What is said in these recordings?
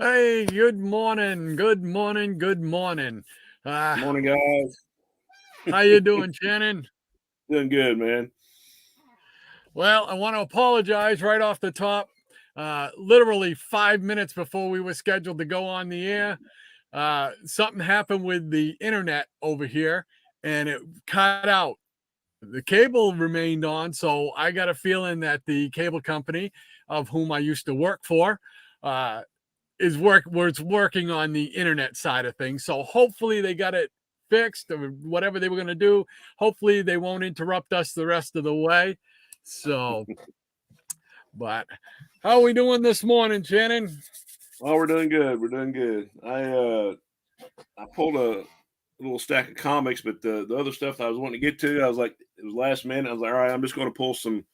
Hey, good morning, good morning, good morning. Morning, guys. How you doing, Shannon? Doing good, man. Well, I want to apologize right off the top. Literally 5 minutes before we were scheduled to go on the air, something happened with the internet over here, and it cut out. The cable remained on, so I got a feeling that the cable company of whom I used to work for uh, was working on the internet side of things. So hopefully they got it fixed or whatever they were going to do. Hopefully they won't interrupt us the rest of the way. So, but how are we doing this morning, Shannon? Oh, we're doing good. We're doing good. I pulled a little stack of comics, but the other stuff that I was wanting to get to, I was like, it was last minute. I was like, all right, I'm just going to pull some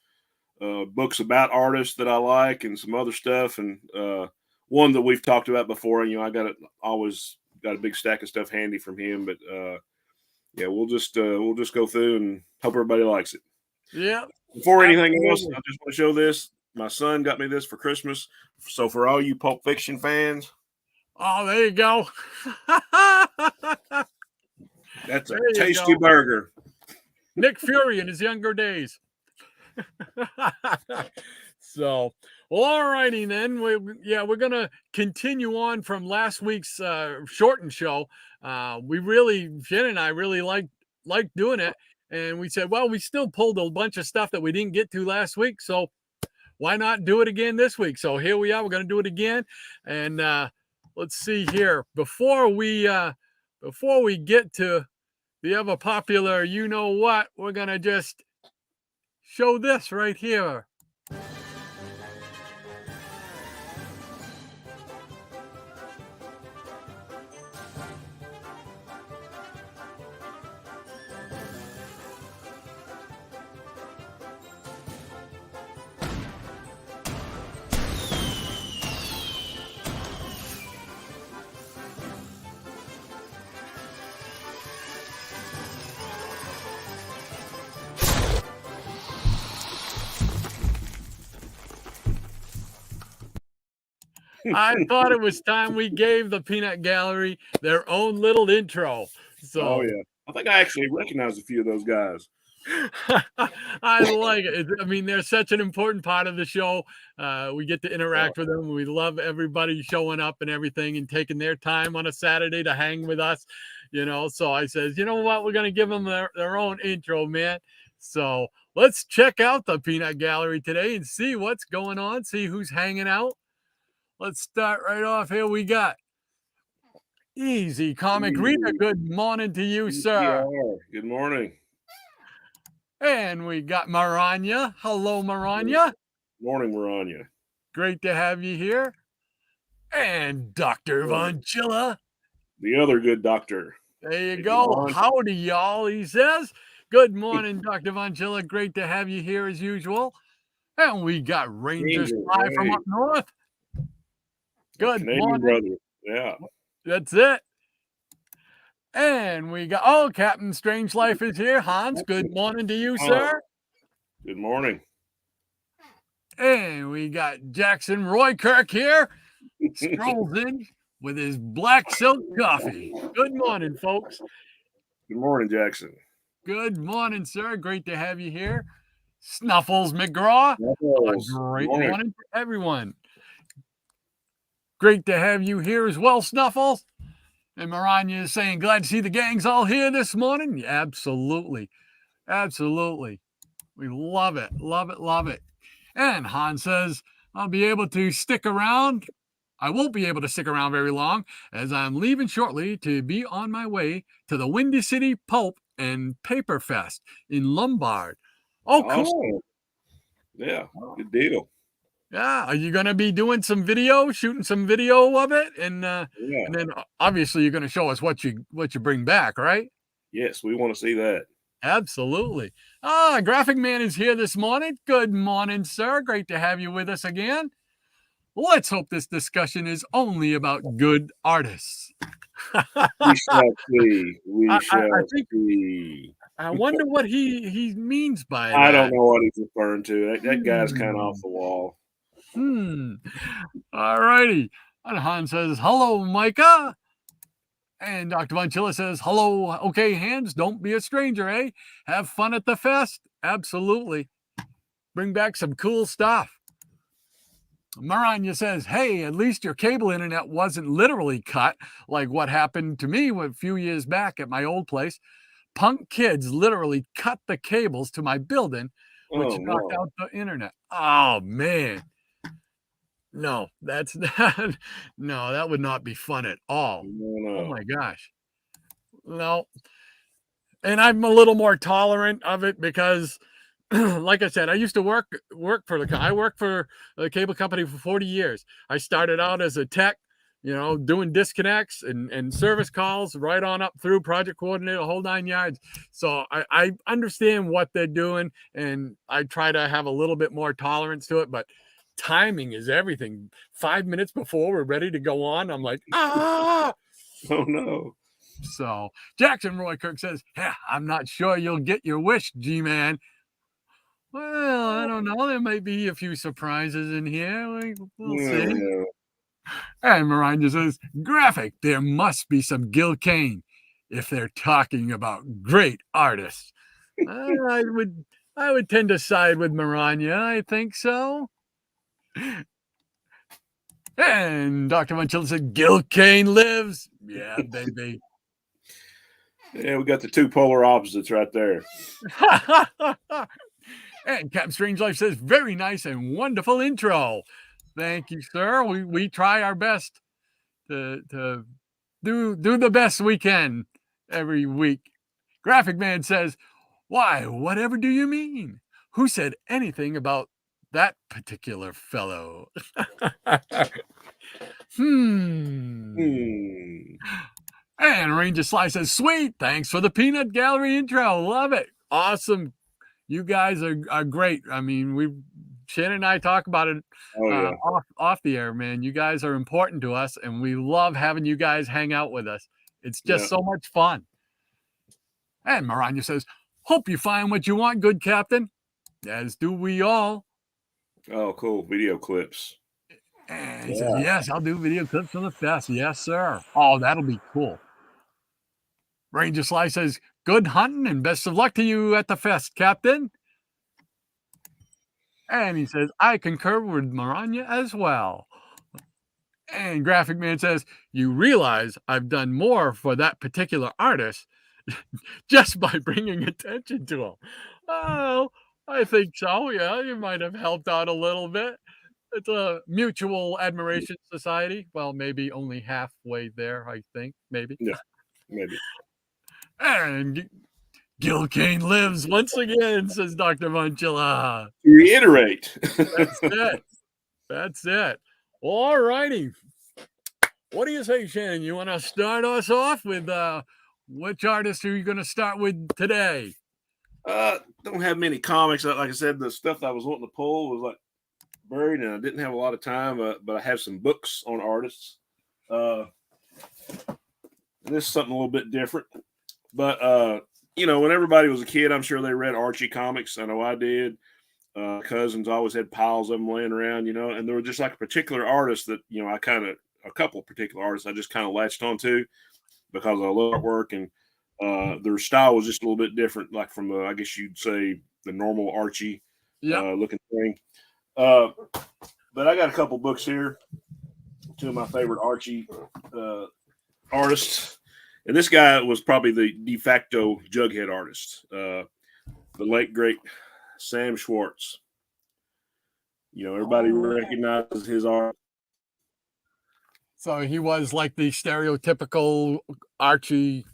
books about artists that I like and some other stuff, and one that we've talked about before. And I always got a big stack of stuff handy from him, but yeah, we'll just go through and hope everybody likes it. Yeah. Before anything else, I just want to show this. My son got me this for Christmas. So for all you Pulp Fiction fans, oh, there you go. that's a tasty burger. Nick Fury in his younger days. So, well, all righty then. We're gonna continue on from last week's shortened show. Shannon and I really liked doing it, and we said, well, we still pulled a bunch of stuff that we didn't get to last week, so why not do it again this week? So here we are. We're gonna do it again, and let's see here. Before we get to the ever popular, you know what, we're gonna just show this right here. I thought it was time we gave the Peanut Gallery their own little intro. So, oh yeah, I think I actually recognize a few of those guys. I like it. I mean, they're such an important part of the show. We get to interact with them. We love everybody showing up and everything and taking their time on a Saturday to hang with us. So I says, you know what? We're going to give them their own intro, man. So let's check out the Peanut Gallery today and see what's going on, see who's hanging out. Let's start right off. Here we got Easy Comic Reader. Good morning to you, sir. Good morning. And we got Maranya. Hello, Maranya. Morning, Maranya. Great to have you here. And Dr. Von Chilla. The other good doctor. There you go. Howdy, y'all, he says. Good morning, Dr. Von Chilla. Great to have you here as usual. And we got Ranger Spy from up north. Good morning, brother. Yeah. That's it. And we got, Captain Strange Life is here. Hans, good morning to you, sir. Good morning. And we got Jackson Roykirk here. Strolls in with his black silk coffee. Good morning, folks. Good morning, Jackson. Good morning, sir. Great to have you here. Snuffles McGraw. Great morning for everyone. Great to have you here as well, Snuffles. And Maranya is saying, glad to see the gang's all here this morning. Yeah, absolutely. Absolutely. We love it. Love it. Love it. And Han says, I'll be able to stick around. I won't be able to stick around very long as I'm leaving shortly to be on my way to the Windy City Pulp and Paper Fest in Lombard. Oh, cool. Awesome. Yeah, good deal. Yeah, are you going to be doing some video, shooting some video of it? And and then obviously you're going to show us what you bring back, right? Yes, we want to see that. Absolutely. Graphic Man is here this morning. Good morning, sir. Great to have you with us again. Let's hope this discussion is only about good artists. We shall see. We shall see. I wonder what he means by that. I don't know what he's referring to. That guy's kind of off the wall. All righty. And Han says, hello, Micah. And Dr. Von Chilla says, hello. Okay, Hans, don't be a stranger, eh? Have fun at the fest. Absolutely. Bring back some cool stuff. Maranya says, hey, at least your cable internet wasn't literally cut like what happened to me a few years back at my old place. Punk kids literally cut the cables to my building, which knocked out the internet. Oh, man. No, that's not. No, that would not be fun at all. No. Oh, my gosh. No. And I'm a little more tolerant of it because like I said, I used to work for the cable company for 40 years. I started out as a tech, doing disconnects and service calls right on up through project coordinator, the whole 9 yards. So I understand what they're doing, and I try to have a little bit more tolerance to it, but timing is everything. 5 minutes before we're ready to go on, I'm like, ah! Oh, no. So Jackson Roy Kirk says, yeah, I'm not sure you'll get your wish, G-Man. Well, I don't know. There might be a few surprises in here. We'll see. Yeah. And Miranda says, graphic, there must be some Gil Kane if they're talking about great artists. I would tend to side with Miranda. I think so. And Dr. Munchilla said, Gil Kane lives. Yeah, baby. Yeah, we got the two polar opposites right there. And Captain Strange Life says, very nice and wonderful intro. Thank you, sir. We try our best to do the best we can every week. Graphic Man says, why, whatever do you mean? Who said anything about that particular fellow? And Ranger Sly says, sweet, thanks for the peanut gallery intro. Love it. Awesome. You guys are great. I mean, Shannon and I talk about it off the air, man. You guys are important to us, and we love having you guys hang out with us. It's just so much fun. And Maranya says, hope you find what you want, good captain. As do we all. Oh, cool. Video clips. And he says, yes, I'll do video clips from the fest. Yes, sir. Oh, that'll be cool. Ranger Sly says, good hunting and best of luck to you at the fest, Captain. And he says, I concur with Maranya as well. And Graphic Man says, you realize I've done more for that particular artist just by bringing attention to him. Oh, I think so. Yeah, you might have helped out a little bit. It's a mutual admiration society. Well, maybe only halfway there, I think. Maybe. Yeah, maybe. And Gil Kane lives once again, says Dr. Monchilla. Reiterate. That's it. That's it. All righty. What do you say, Shannon? You want to start us off with which artist are you going to start with today? Don't have many comics. Like I said, the stuff that I was wanting to pull was like buried, and I didn't have a lot of time. But I have some books on artists. This is something a little bit different. But, when everybody was a kid, I'm sure they read Archie comics. I know I did. Cousins always had piles of them laying around, and there was just like a particular artist that, a couple of particular artists I just kind of latched onto because I love artwork, and their style was just a little bit different, like from I guess you'd say the normal Archie looking thing. But I got a couple books here, two of my favorite Archie artists. And this guy was probably the de facto Jughead artist, the late, great Sam Schwartz. Everybody recognizes his art. So he was like the stereotypical Archie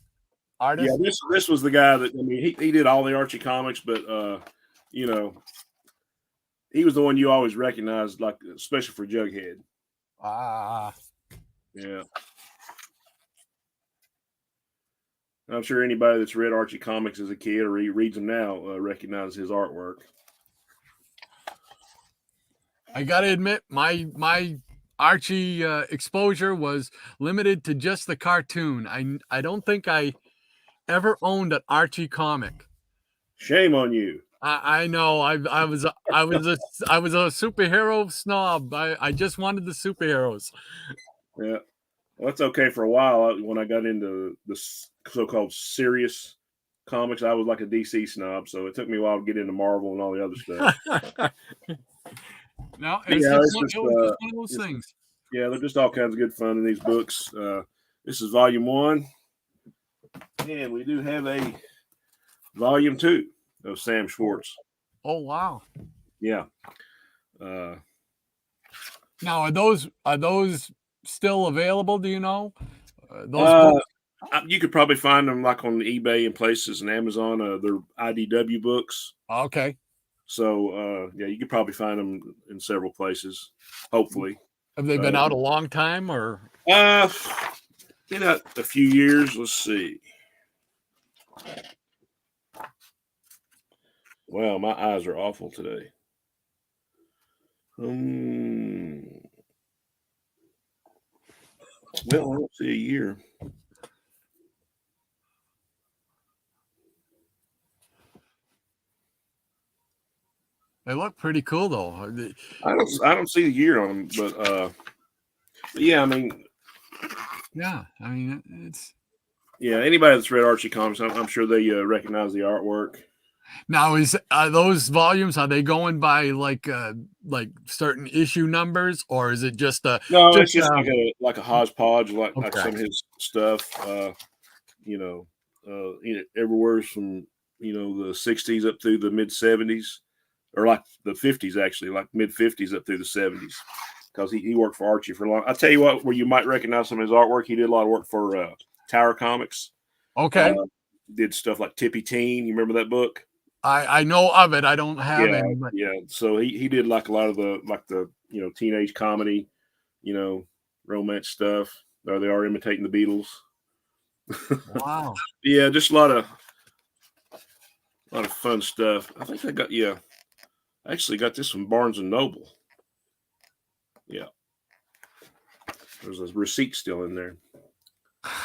artist? Yeah, this was the guy that, he did all the Archie comics, but, he was the one you always recognized, like, especially for Jughead. Yeah. I'm sure anybody that's read Archie comics as a kid or reads them now recognizes his artwork. I got to admit, my Archie exposure was limited to just the cartoon. I don't think I ever owned an Archie comic. Shame on you. I know. I was a superhero snob. I just wanted the superheroes. Yeah. Well, that's okay for a while. When I got into the so-called serious comics, I was like a DC snob, so it took me a while to get into Marvel and all the other stuff. No, But yeah, it was just one of those it's, things. yeah, they're just all kinds of good fun in these books. This is volume 1, and we do have a volume 2 of Sam Schwartz. Oh wow! Yeah. Now are those still available? Do you know those books? You could probably find them like on eBay and places and Amazon. They're IDW books. Okay. So yeah, you could probably find them in several places. Hopefully, Have they been out a long time or? Been out a few years. Let's see. Well, my eyes are awful today. Well, I don't see a year. They look pretty cool though. I don't see the year on them, but yeah, I mean, Yeah, I mean it's. yeah, anybody that's read Archie comics, I'm sure they recognize the artwork. Now are those volumes, are they going by like certain issue numbers, or is it just No, just it's just like a hodgepodge, like okay. some of his stuff. Everywhere from the 60s up through the mid 70s, or like the 50s actually, like mid 50s up through the 70s, because he worked for Archie for a long. I'll tell you what, where you might recognize some of his artwork. He did a lot of work for Tower Comics. Okay. Did stuff like Tippy Teen. You remember that book? I know of it. I don't have any. But... Yeah. So he did like a lot of the teenage comedy, romance stuff. Or they are imitating the Beatles. Wow. Yeah, just a lot of fun stuff. I think I actually got this from Barnes and Noble. Yeah. There's a receipt still in there.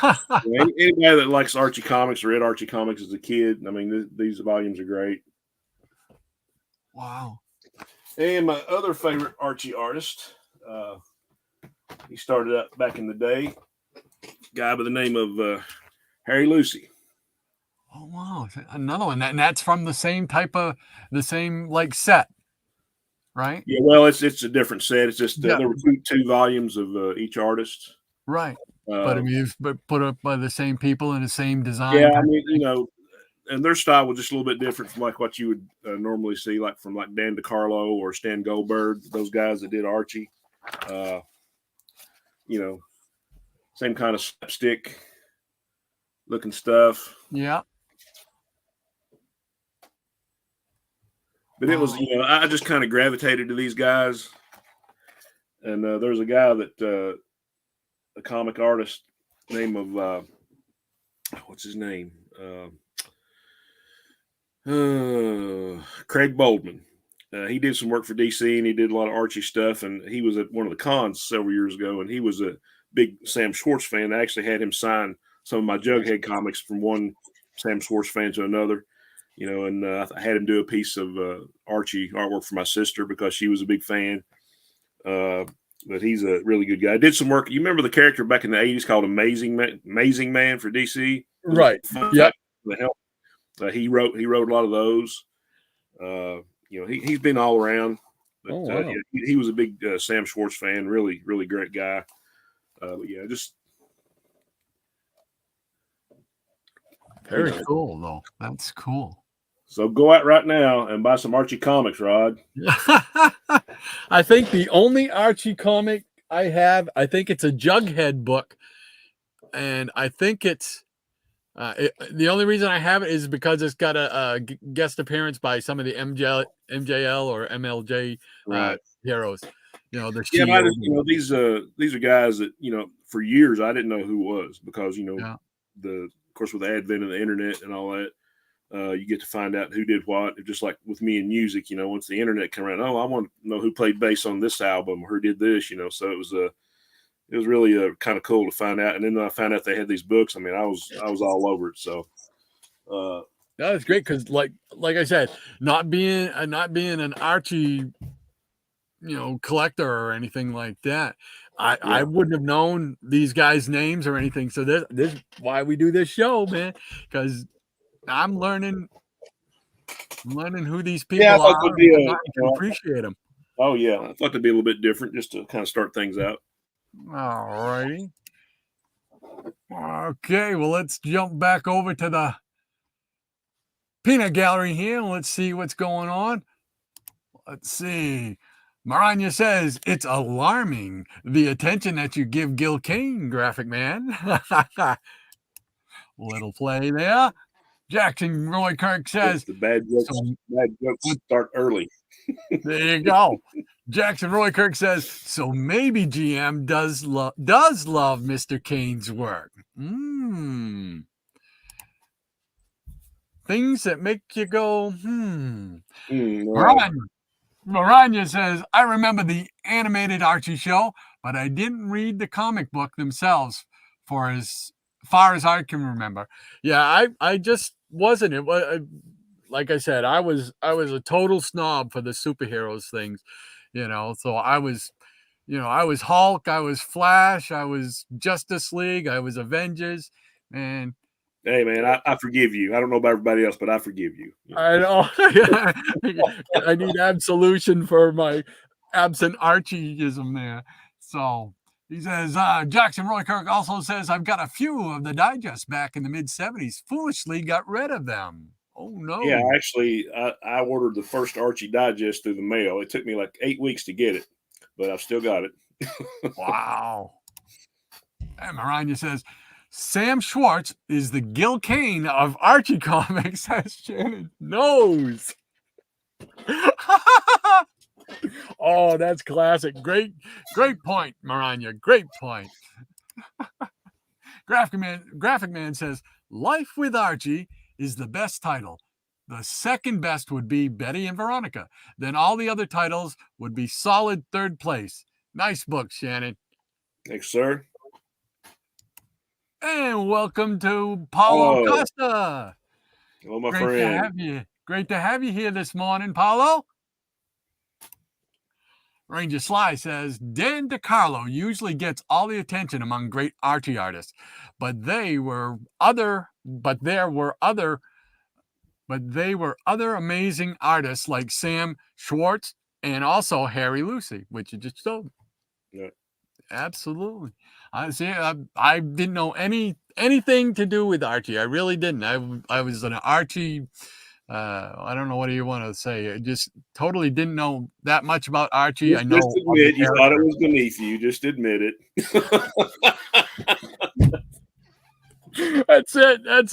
Anybody that likes Archie comics or read Archie comics as a kid, I mean, these volumes are great. Wow. And my other favorite Archie artist, he started out back in the day, guy by the name of Harry Lucy. Oh wow, another one. And that's from the same like set, right? Yeah, well, it's a different set. It's just there were two volumes of each artist. Right. But I mean, put up by the same people in the same design. Yeah, I mean, and their style was just a little bit different from like what you would normally see, like from like Dan DeCarlo or Stan Goldberg, those guys that did Archie. Same kind of slapstick looking stuff. Yeah. But it was, I just kind of gravitated to these guys. And there's a guy that, a comic artist name of, what's his name? Craig Boldman. He did some work for DC and he did a lot of Archie stuff. And he was at one of the cons several years ago. And he was a big Sam Schwartz fan. I actually had him sign some of my Jughead comics from one Sam Schwartz fan to another. And I had him do a piece of Archie artwork for my sister because she was a big fan. But he's a really good guy. I did some work. You remember the character back in the 80s called Amazing Man for DC? Right. Yep. He wrote a lot of those. He's been all around. But, wow. He was a big Sam Schwartz fan. Really, really great guy. But yeah, just very cool though. That's cool. So go out right now and buy some Archie comics, Rod. I think the only Archie comic I have, I think it's a Jughead book. And I think it's the only reason I have it is because it's got a guest appearance by some of the MJL or MLJ heroes. These are guys that, for years I didn't know who was because, of course, with the advent of the internet and all that, you get to find out who did what. Just like with me in music, once the internet came around, I want to know who played bass on this album or who did this, so it was really kind of cool to find out. And then I found out they had these books. I mean, I was all over it. So that was great because, like I said, not being an Archie, collector or anything like that, I wouldn't have known these guys' names or anything. So this is why we do this show, man, because I'm learning who these people are and whatnot, and can appreciate them. Oh yeah, I thought it'd be a little bit different just to kind of start things out. All righty. Okay, well, let's jump back over to the peanut gallery here. Let's see what's going on. Let's see. Maranya says, it's alarming the attention that you give Gil Kane, graphic man. Little play there. Jackson Roy Kirk says, the bad jokes start early. There you go. Jackson Roy Kirk says, so maybe GM does love Mr. Kane's work. Things that make you go, Maranya says, I remember the animated Archie show, but I didn't read the comic book themselves for as far as I can remember. Yeah, I just wasn't. It was, like I said, I was a total snob for the superheroes things, so I was Hulk, I was Flash, I was Justice League, I was Avengers, and hey man, I forgive you. I don't know about everybody else, but I forgive you. I know. I need absolution for my absent Archieism there. So he says, Jackson Roy Kirk also says, I've got a few of the digests back in the mid-70s. Foolishly got rid of them. Oh, no. Yeah, actually, I ordered the first Archie Digest through the mail. It took me like 8 weeks to get it, but I've still got it. Wow. And Maranya says, Sam Schwartz is the Gil Kane of Archie comics, as Shannon knows. Oh, that's classic. Great point, Maranya. Great point. Graphic Man says, Life with Archie is the best title. The second best would be Betty and Veronica. Then all the other titles would be solid third place. Nice book, Shannon. Thanks, sir. And welcome to Paulo Costa. Hello, my friend. Great to have you here this morning, Paulo. Ranger Sly says, Dan DiCarlo usually gets all the attention among great Archie artists, but they were other amazing artists like Sam Schwartz and also Harry Lucy, which you just told me. Yeah. Absolutely. I didn't know anything to do with Archie. I really didn't. I was an Archie. I don't know what do you want to say. I just totally didn't know that much about Archie. I know. Just admit you thought it was beneath you. Just admit it. That's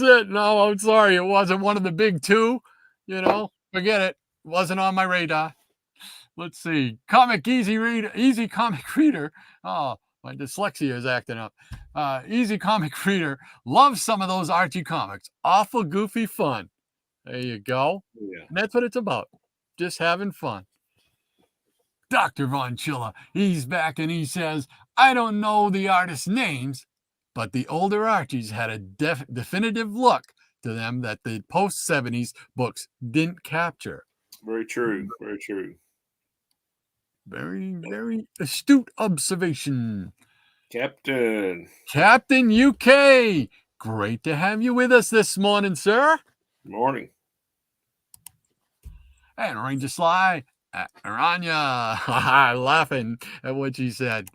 it. No, I'm sorry. It wasn't one of the big two. Forget it. It wasn't on my radar. Let's see. Easy comic reader. Oh, my dyslexia is acting up. Easy comic reader loves some of those Archie comics. Awful goofy fun. There you go. Yeah. And that's what it's about. Just having fun. Dr. Von Chilla, he's back and he says, I don't know the artists' names, but the older Archies had a definitive look to them that the post-70s books didn't capture. Very true. Very true. Very, very astute observation. Captain UK, great to have you with us this morning, sir. Good morning. And Ranger Sly, Aranya, laughing at what she said.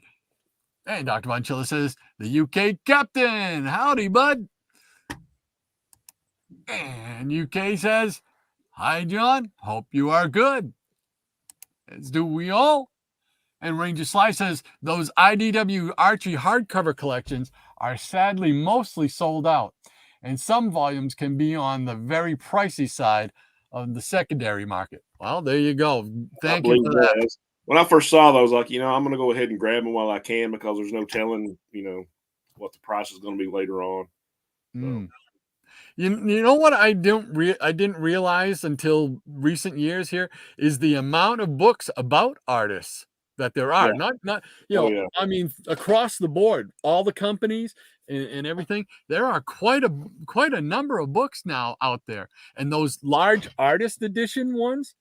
And Dr. Von Chilla says, the UK captain, howdy, bud. And UK says, hi, John, hope you are good. As do we all. And Ranger Sly says, those IDW Archie hardcover collections are sadly mostly sold out. And some volumes can be on the very pricey side of the secondary market. Well, there you go. Thank you for that. When I first saw those, I'm going to go ahead and grab them while I can because there's no telling, what the price is going to be later on. So. You know what I didn't realize until recent years here is the amount of books about artists that there are. Yeah. I mean, across the board, all the companies and everything, there are quite a number of books now out there. And those large artist edition ones,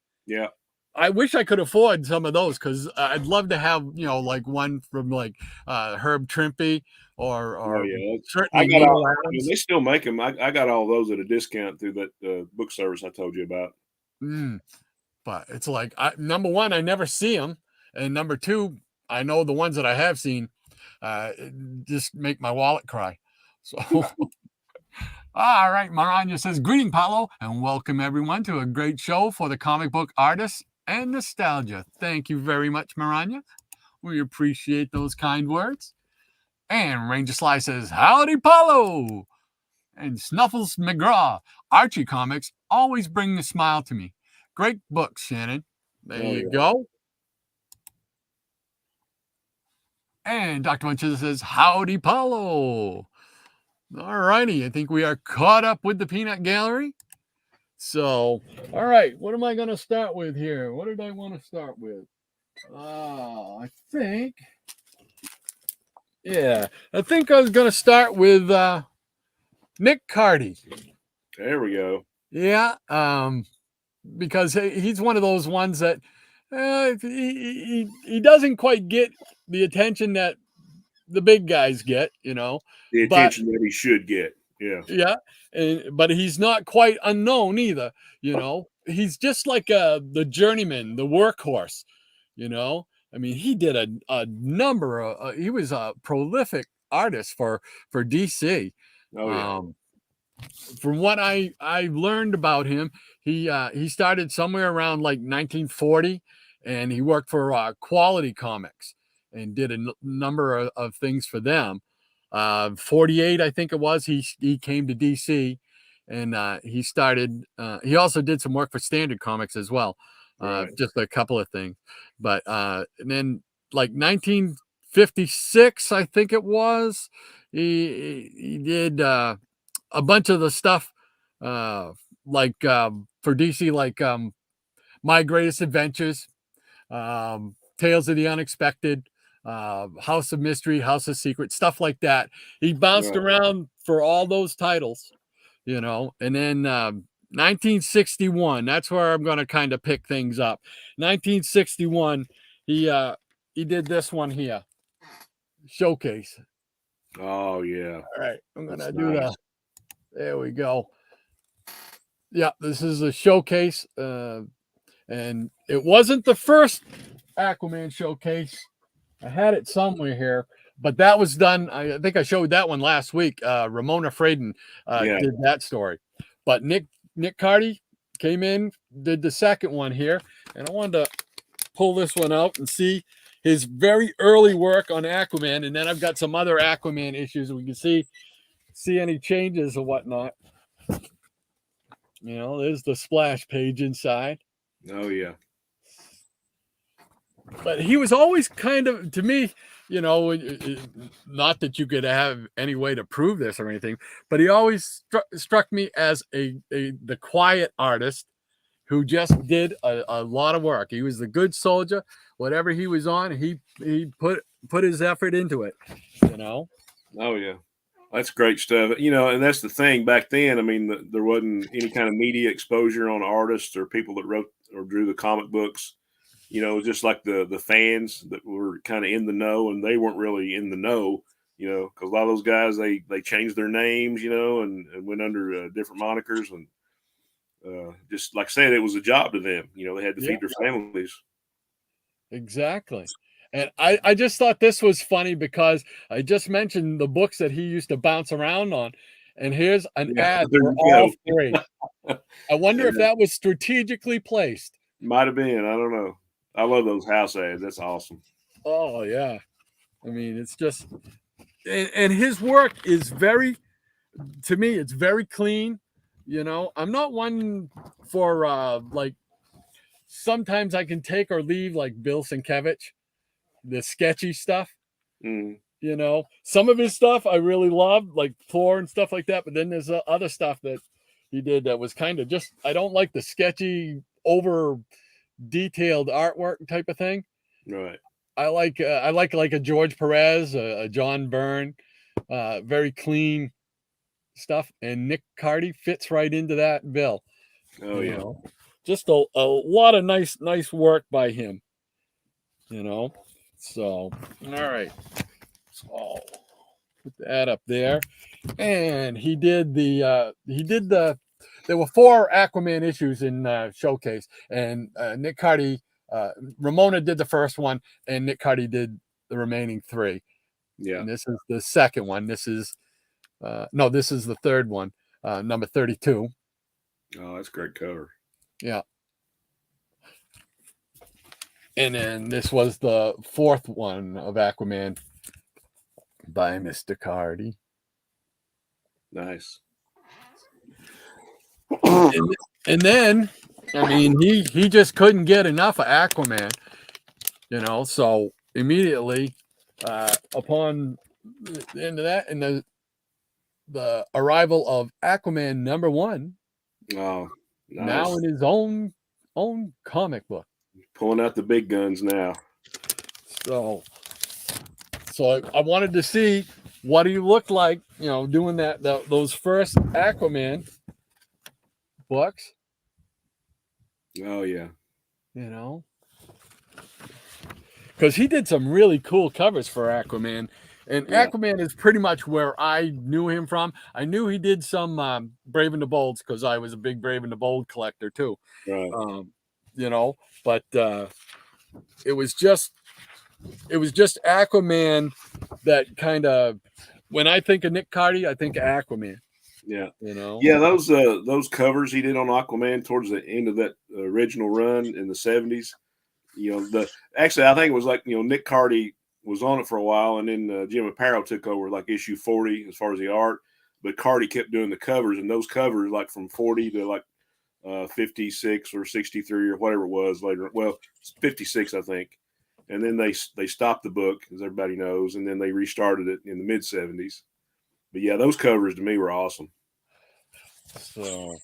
I wish I could afford some of those because I'd love to have, like one from like Herb Trimpe Oh or yeah, I certainly got Neil all. I mean, Adams. they still make them. I got all those at a discount through that book service I told you about. Mm, but it's like, number one, I never see them. And number two, I know the ones that I have seen just make my wallet cry. So, all right, Maranya says, greeting, Paulo, and welcome everyone to a great show for the comic book artists and nostalgia. Thank you very much, Maranya. We appreciate those kind words. And Ranger Sly says, howdy, Paulo. And Snuffles McGraw, Archie comics always bring a smile to me. Great books, Shannon. There Oh you yeah. go. And Dr. Munches says, howdy, Paulo. All righty. I think we are caught up with the peanut gallery. So, all right. What am I going to start with here? What did I want to start with? I think I was going to start with Nick Cardy. There we go. Yeah. Because he's one of those ones that he doesn't quite get the attention that the big guys get, The but attention that he should get. Yeah. yeah, but he's not quite unknown either, he's just like the journeyman, the workhorse, I mean, he did a number of he was a prolific artist for DC. Oh yeah. From what I learned about him, he started somewhere around like 1940, and he worked for Quality Comics and did a number of things for them. 48, I think it was. He came to DC, and he started. He also did some work for Standard Comics as well, Right. just a couple of things. But and then like 1956, I think it was. He did. A bunch of the stuff like for DC, like My Greatest Adventures, Tales of the Unexpected, House of Mystery, House of Secret, stuff like that. He bounced Right. around for all those titles, and then 1961, that's where I'm going to kind of pick things up. 1961, he did this one here, Showcase. Oh yeah. All right, I'm going That's to do nice. there we go. Yeah, this is a showcase, and it wasn't the first Aquaman showcase. I had it somewhere here, but that was done. I think I showed that one last week. Ramona Fraden Yeah. did that story, but Nick Cardy came in, did the second one here, and I wanted to pull this one out and see his very early work on Aquaman, and then I've got some other Aquaman issues. We can see any changes or whatnot. There's the splash page inside. Oh yeah. But he was always kind of, to me, not that you could have any way to prove this or anything, but he always struck me as the quiet artist who just did a lot of work. He was the good soldier. Whatever he was on, he put his effort into it. Oh yeah. That's great stuff. And that's the thing back then. I mean, there wasn't any kind of media exposure on artists or people that wrote or drew the comic books. It was just like the fans that were kind of in the know, and they weren't really in the know, because a lot of those guys, they changed their names, and went under different monikers. And just like I said, it was a job to them. They had to feed their families. Exactly. And I just thought this was funny because I just mentioned the books that he used to bounce around on. And here's an ad for all three. I wonder if that was strategically placed. Might have been. I don't know. I love those house ads. That's awesome. Oh, yeah. I mean, it's just, and his work is to me, it's very clean. I'm not one for like, sometimes I can take or leave like Bill Sienkiewicz, the sketchy stuff. Some of his stuff I really loved, like Thor and stuff like that. But then there's other stuff that he did that was kind of just, I don't like the sketchy, over detailed artwork type of thing. Right. I like a George Perez, a John Byrne, very clean stuff. And Nick Cardy fits right into that bill. Oh yeah. just a lot of nice work by him. So all right. So put that up there. And he did the there were 4 Aquaman issues in Showcase, and Nick Cardy, Ramona did the first one, and Nick Cardy did the remaining 3. Yeah. And this is the second one. This is this is the third one, number 32. Oh, that's a great cover. Yeah. And then this was the 4th one of Aquaman by Mr. Cardy. Nice. And then, I mean, he just couldn't get enough of Aquaman, so immediately upon the end of that, and the arrival of Aquaman number 1, oh, nice. Now in his own comic book, pulling out the big guns now. So I wanted to see what he looked like, doing those first Aquaman books. Oh yeah. Because he did some really cool covers for Aquaman. And Aquaman is pretty much where I knew him from. I knew he did some Brave and the Bolds because I was a big Brave and the Bold collector too. Right. But it was just Aquaman that kind of, when I think of Nick Cardy, I think of Aquaman. Yeah. Yeah, those covers he did on Aquaman towards the end of that original run in the 70s. Actually I think it was like, Nick Cardy was on it for a while, and then Jim Aparo took over like issue 40 as far as the art, but Cardy kept doing the covers, and those covers like from 40 to like 56 or 63 or whatever it was later. Well, 56 I think, and then they stopped the book, as everybody knows, and then they restarted it in the mid 70s. But yeah, those covers to me were awesome. So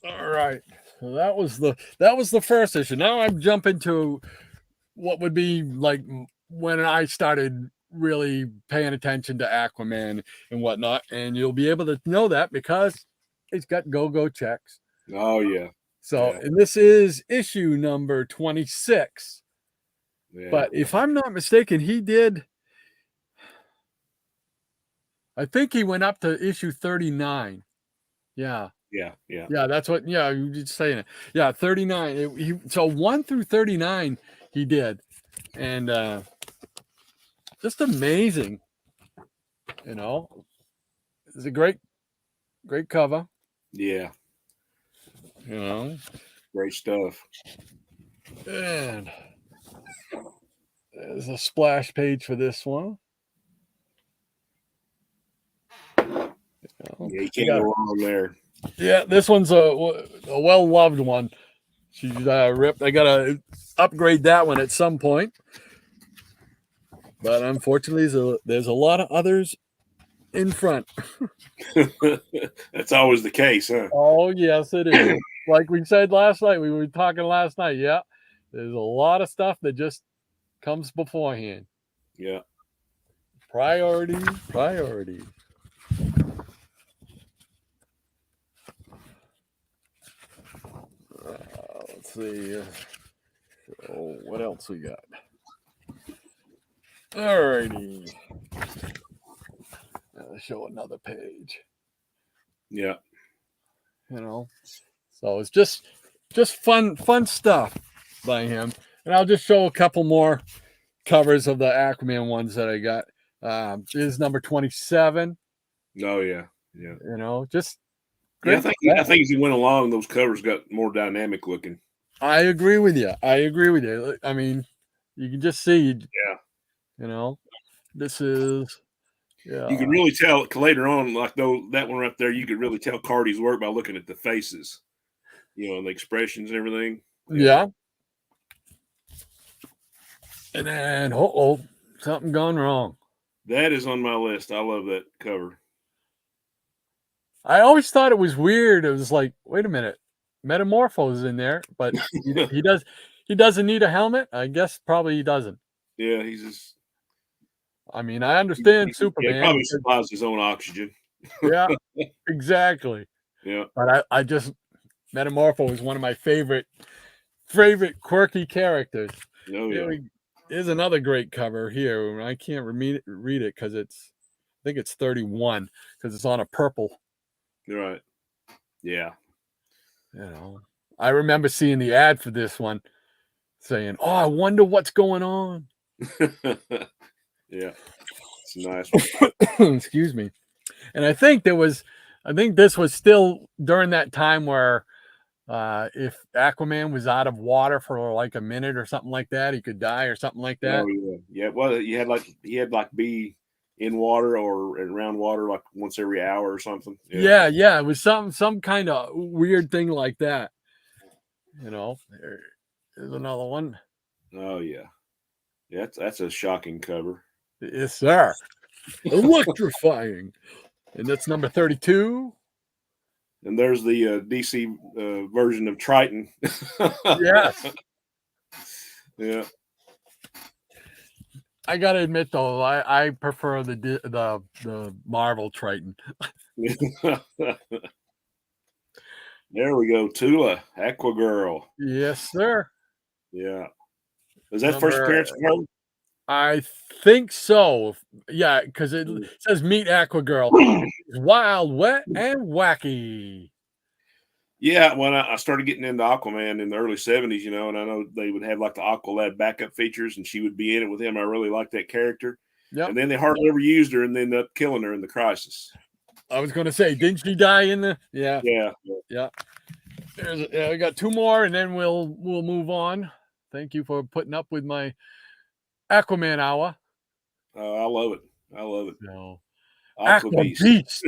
all right, so that was the first issue. Now I'm jumping to what would be like when I started really paying attention to Aquaman and whatnot, and you'll be able to know that because it's got go-go checks. Oh yeah. So, and this is issue number 26. Yeah. But if I'm not mistaken, I think he went up to issue 39. Yeah. Yeah. That's what. Yeah, you just saying it. Yeah, 39. So 1 through 39 he did, and just amazing. It's a great cover. Yeah. Great stuff. And there's a splash page for this one. Yeah, you can't go wrong there. Yeah, this one's a well-loved one. She's ripped. I gotta upgrade that one at some point, but unfortunately, there's a lot of others in front. That's always the case, huh? Oh yes, it is. Like we said last night, we were talking last night. Yeah, there's a lot of stuff that just comes beforehand. Yeah. Priority. Let's see. So what else we got? Alrighty. Show another page. Yeah. So it's just fun stuff by him. And I'll just show a couple more covers of the Aquaman ones that I got. This is number 27. Oh yeah. Just great. Yeah, I think as he went along, those covers got more dynamic looking. I agree with you. I mean, you can just see. Yeah. This is. Yeah. You can really tell later on, like that one right there. You could really tell Cardy's work by looking at the faces, and the expressions and everything. Yeah. And then, something gone wrong. That is on my list. I love that cover. I always thought it was weird. It was like, wait a minute, Metamorpho's in there, but he doesn't need a helmet. I guess probably he doesn't. Yeah, he's just. I mean, I understand Superman. He probably supplies his own oxygen. Yeah, exactly. Yeah. But I just, Metamorpho is one of my favorite quirky characters. Oh yeah. Here's another great cover here. I can't read it because I think it's 31 because it's on a purple. You're right. Yeah. I remember seeing the ad for this one saying, "Oh, I wonder what's going on." Yeah. It's a nice one. Excuse me. And I think this was still during that time where if Aquaman was out of water for like a minute or something like that, he could die or something like that. Oh yeah. Yeah. Well, he had like be in water or around water like once every hour or something. Yeah. It was some kind of weird thing like that. There's another one. Oh yeah. Yeah, that's a shocking cover. Yes, sir. Electrifying. And that's number 32. And there's the DC version of Triton. Yes. Yeah. I gotta admit though, I prefer the Marvel Triton. There we go. Tula, Aqua Girl. Yes, sir. Yeah. Is that first appearance of her? I think so. Yeah, because it says meet Aqua Girl. Wild, wet, and wacky. Yeah, when I started getting into Aquaman in the early 70s, and I know they would have like the Aqualad backup features and she would be in it with him. I really liked that character. Yep. And then they hardly ever used her and then ended up killing her in the Crisis. I was going to say, didn't she die in the? Yeah. Yeah. We got two more and then we'll move on. Thank you for putting up with my Aquaman hour. I love it. No. Aqua Beast.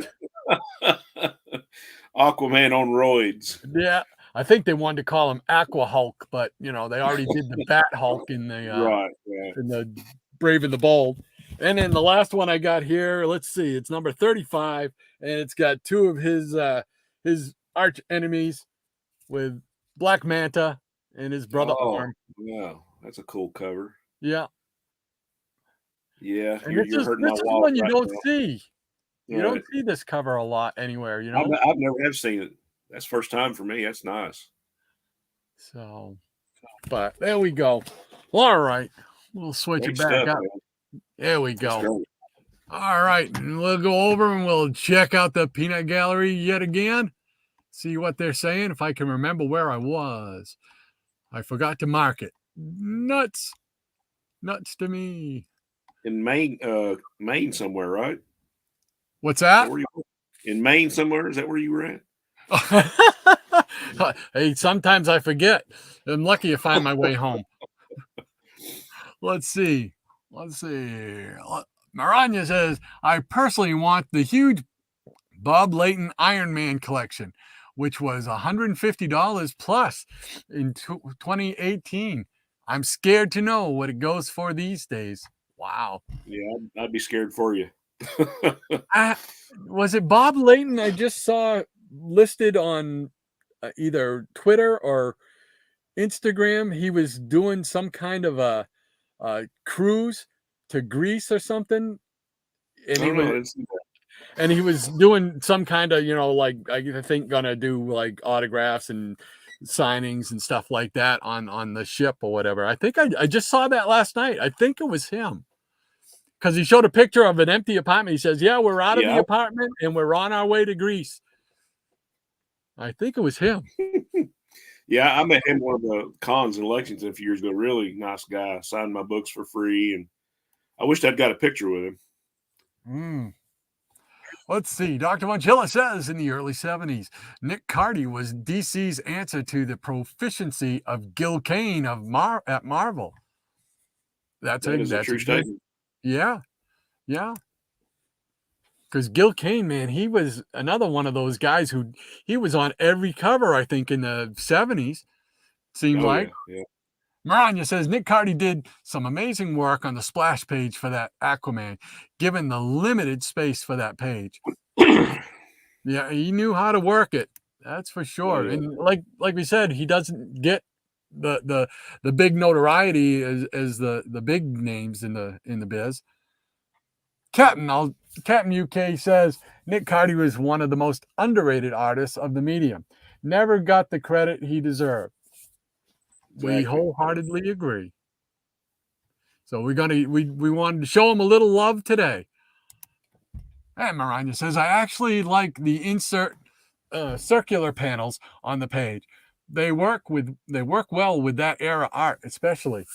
Aquaman on roids. Yeah. I think they wanted to call him Aqua Hulk, but they already did the Bat Hulk in the in the Brave and the Bold. And then the last one I got here, let's see, it's number 35, and it's got two of his arch enemies with Black Manta and his brother Orm. Yeah, that's a cool cover. Yeah. Yeah, and you're hurting this is one you don't see. You don't see this cover a lot anywhere, I've never have seen it. That's first time for me. That's nice. So, but there we go. All right. We'll switch it back up. Man. There we go. All right. And we'll go over and we'll check out the peanut gallery yet again. See what they're saying. If I can remember where I was. I forgot to mark it. Nuts to me. In Maine somewhere, right? What's that? In Maine somewhere? Is that where you were at? Hey, sometimes I forget. I'm lucky to find my way home. Let's see. Maranya says, I personally want the huge Bob Layton Iron Man collection, which was $150 plus in 2018. I'm scared to know what it goes for these days. Wow. Yeah, I'd be scared for you. Was it Bob Layton I just saw listed on either Twitter or Instagram? He was doing some kind of a cruise to Greece or something, and he was doing some kind of like I think gonna do like autographs and signings and stuff like that on the ship or whatever. I think I just saw that last night. I think it was him. Because he showed a picture of an empty apartment. He says, yeah, we're out of the apartment and we're on our way to Greece. I think it was him. Yeah, I met him one of the cons in Lexington a few years ago. Really nice guy. Signed my books for free. And I wished I'd got a picture with him. Let's see. Dr. Vonchilla says in the early 70s, Nick Cardy was DC's answer to the proficiency of Gil Kane at Marvel. That's a true statement. Yeah. Because Gil Kane, man, he was another one of those guys who he was on every cover, I think, in the 70s. Seemed like. Yeah. Maranya says Nick Cardy did some amazing work on the splash page for that Aquaman, given the limited space for that page. Yeah, he knew how to work it. That's for sure. Yeah. And like we said, he doesn't get the big notoriety as the big names in the biz. Captain UK says Nick Cardy was one of the most underrated artists of the medium. never got the credit he deserved. We Exactly. wholeheartedly agree. So we wanted to show him a little love today. And Maranya says, I actually like the insert circular panels on the page. They work well with that era art, especially.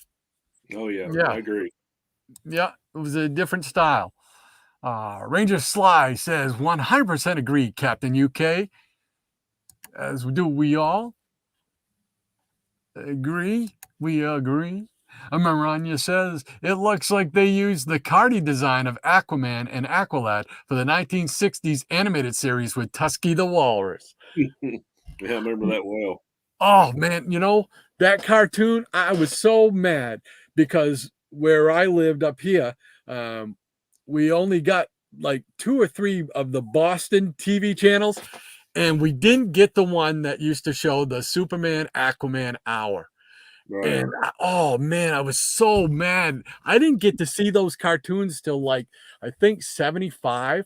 Oh yeah, Yeah. I agree. Yeah, it was a different style. Ranger Sly says 100% agree, Captain UK. As do we all. Agree. We agree. Maranya says it looks like they used the Cardi design of Aquaman and Aqualad for the 1960s animated series with Tusky the Walrus. Yeah, I remember that well. Oh man, that cartoon, I was so mad because where I lived up here, we only got like 2 or 3 of the Boston TV channels, and we didn't get the one that used to show the Superman Aquaman hour. Right. And oh man, I was so mad. I didn't get to see those cartoons till like I think 75.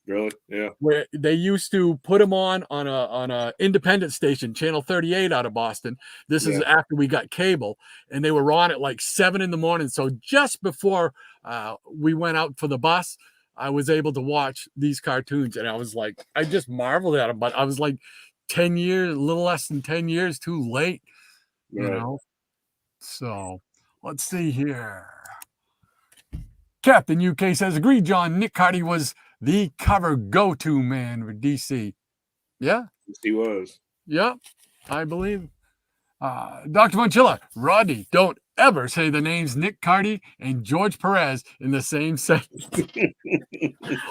Really? Yeah. Where they used to put them on a independent station, channel 38 out of Boston. This is after we got cable, and they were on at like 7 in the morning. So just before we went out for the bus, I was able to watch these cartoons, and I was like, I just marveled at them. But I was like 10 years, a little less than 10 years too late, Right. So let's see here. Captain UK says, agree, John. Nick Cardy was the cover go-to man for DC. Yeah. Yes, he was. Yeah, I believe. Dr. Monchilla, Rodney, don't ever say the names Nick Cardy and George Perez in the same sentence.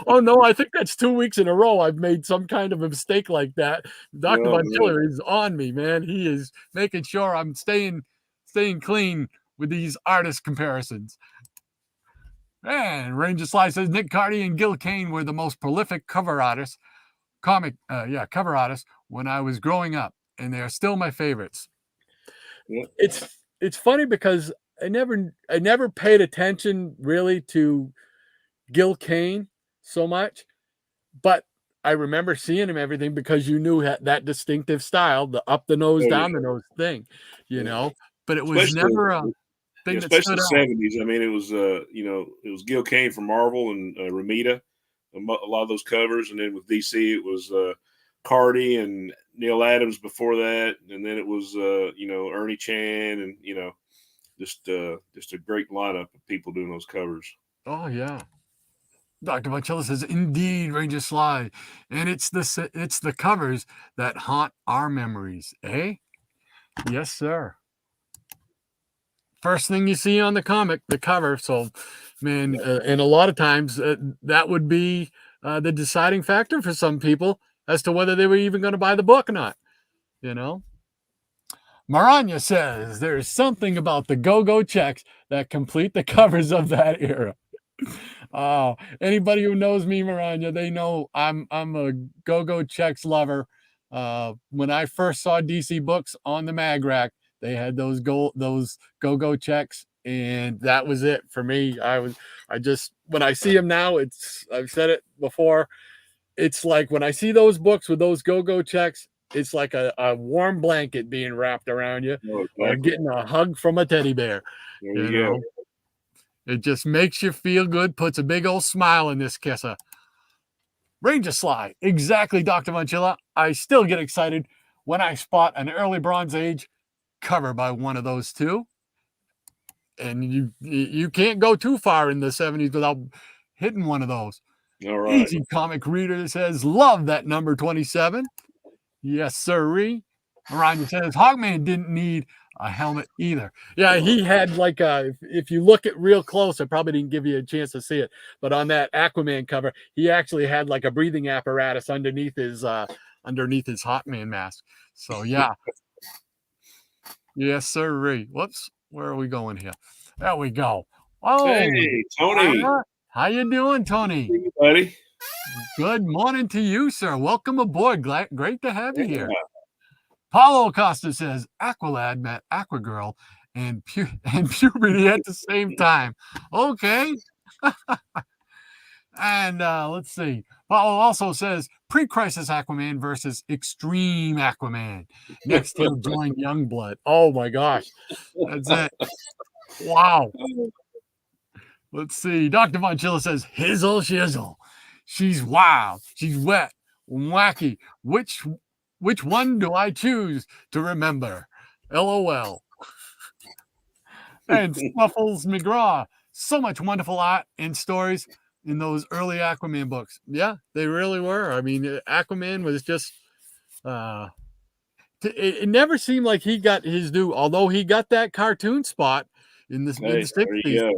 Oh, no, I think that's 2 weeks in a row I've made some kind of a mistake like that. Dr. Monchilla is on me, man. He is making sure I'm staying clean with these artist comparisons. And Ranger Sly says Nick Cardy and Gil Kane were the most prolific cover artists when I was growing up, and they are still my favorites. Yep. It's funny because I never paid attention really to Gil Kane so much, but I remember seeing him everything because you knew that distinctive style, the up the nose, down the nose thing, But it was especially, never a thing that especially stood the 70s. I mean, it was it was Gil Kane from Marvel and Ramita, a lot of those covers, and then with DC it was Cardi and Neil Adams before that, and then it was Ernie Chan, and just a great lineup of people doing those covers. Oh yeah. Dr. Monchilla says, indeed, Ranger Sly. And it's the covers that haunt our memories, eh? Yes, sir. First thing you see on the comic, the cover. So, man, and a lot of times that would be the deciding factor for some people as to whether they were even going to buy the book or not, Maranya says, there's something about the go-go checks that complete the covers of that era. Oh, anybody who knows me, Maranya, they know I'm a go-go checks lover. When I first saw DC books on the mag rack, they had those go-go checks, and that was it for me. When I see them now, I've said it before. It's like when I see those books with those go-go checks, it's like a warm blanket being wrapped around you, or getting a hug from a teddy bear. There you go. It just makes you feel good, puts a big old smile in this kisser. Ranger Sly, exactly, Dr. Monchilla. I still get excited when I spot an early Bronze Age cover by one of those two. And you can't go too far in the 70s without hitting one of those. All right. Easy Comic Reader says, love that number 27. Yes, sirree. Ryan says, Hawkman didn't need a helmet either. Yeah, he had if you look at real close, I probably didn't give you a chance to see it, but on that Aquaman cover, he actually had like a breathing apparatus underneath his Hawkman mask. So yeah. Yes, sirree. Whoops, where are we going here? There we go. Oh, hey, Tony. How you doing, Tony? Hey, buddy. Good morning to you, sir. Welcome aboard. Great to have you here. Paulo Costa says, Aqualad met Aquagirl and puberty at the same time. Okay. And let's see. Paulo also says pre-crisis Aquaman versus extreme Aquaman. Next, he'll join Youngblood. Oh my gosh. That's it. Wow. Let's see. Dr. Von Chilla says, Hizzle shizzle. She's wild. She's wet. Wacky. Which one do I choose to remember? LOL. And Snuffles McGraw. So much wonderful art and stories in those early Aquaman books. Yeah, they really were. I mean, Aquaman was just it never seemed like he got his due, although he got that cartoon spot in the 60s.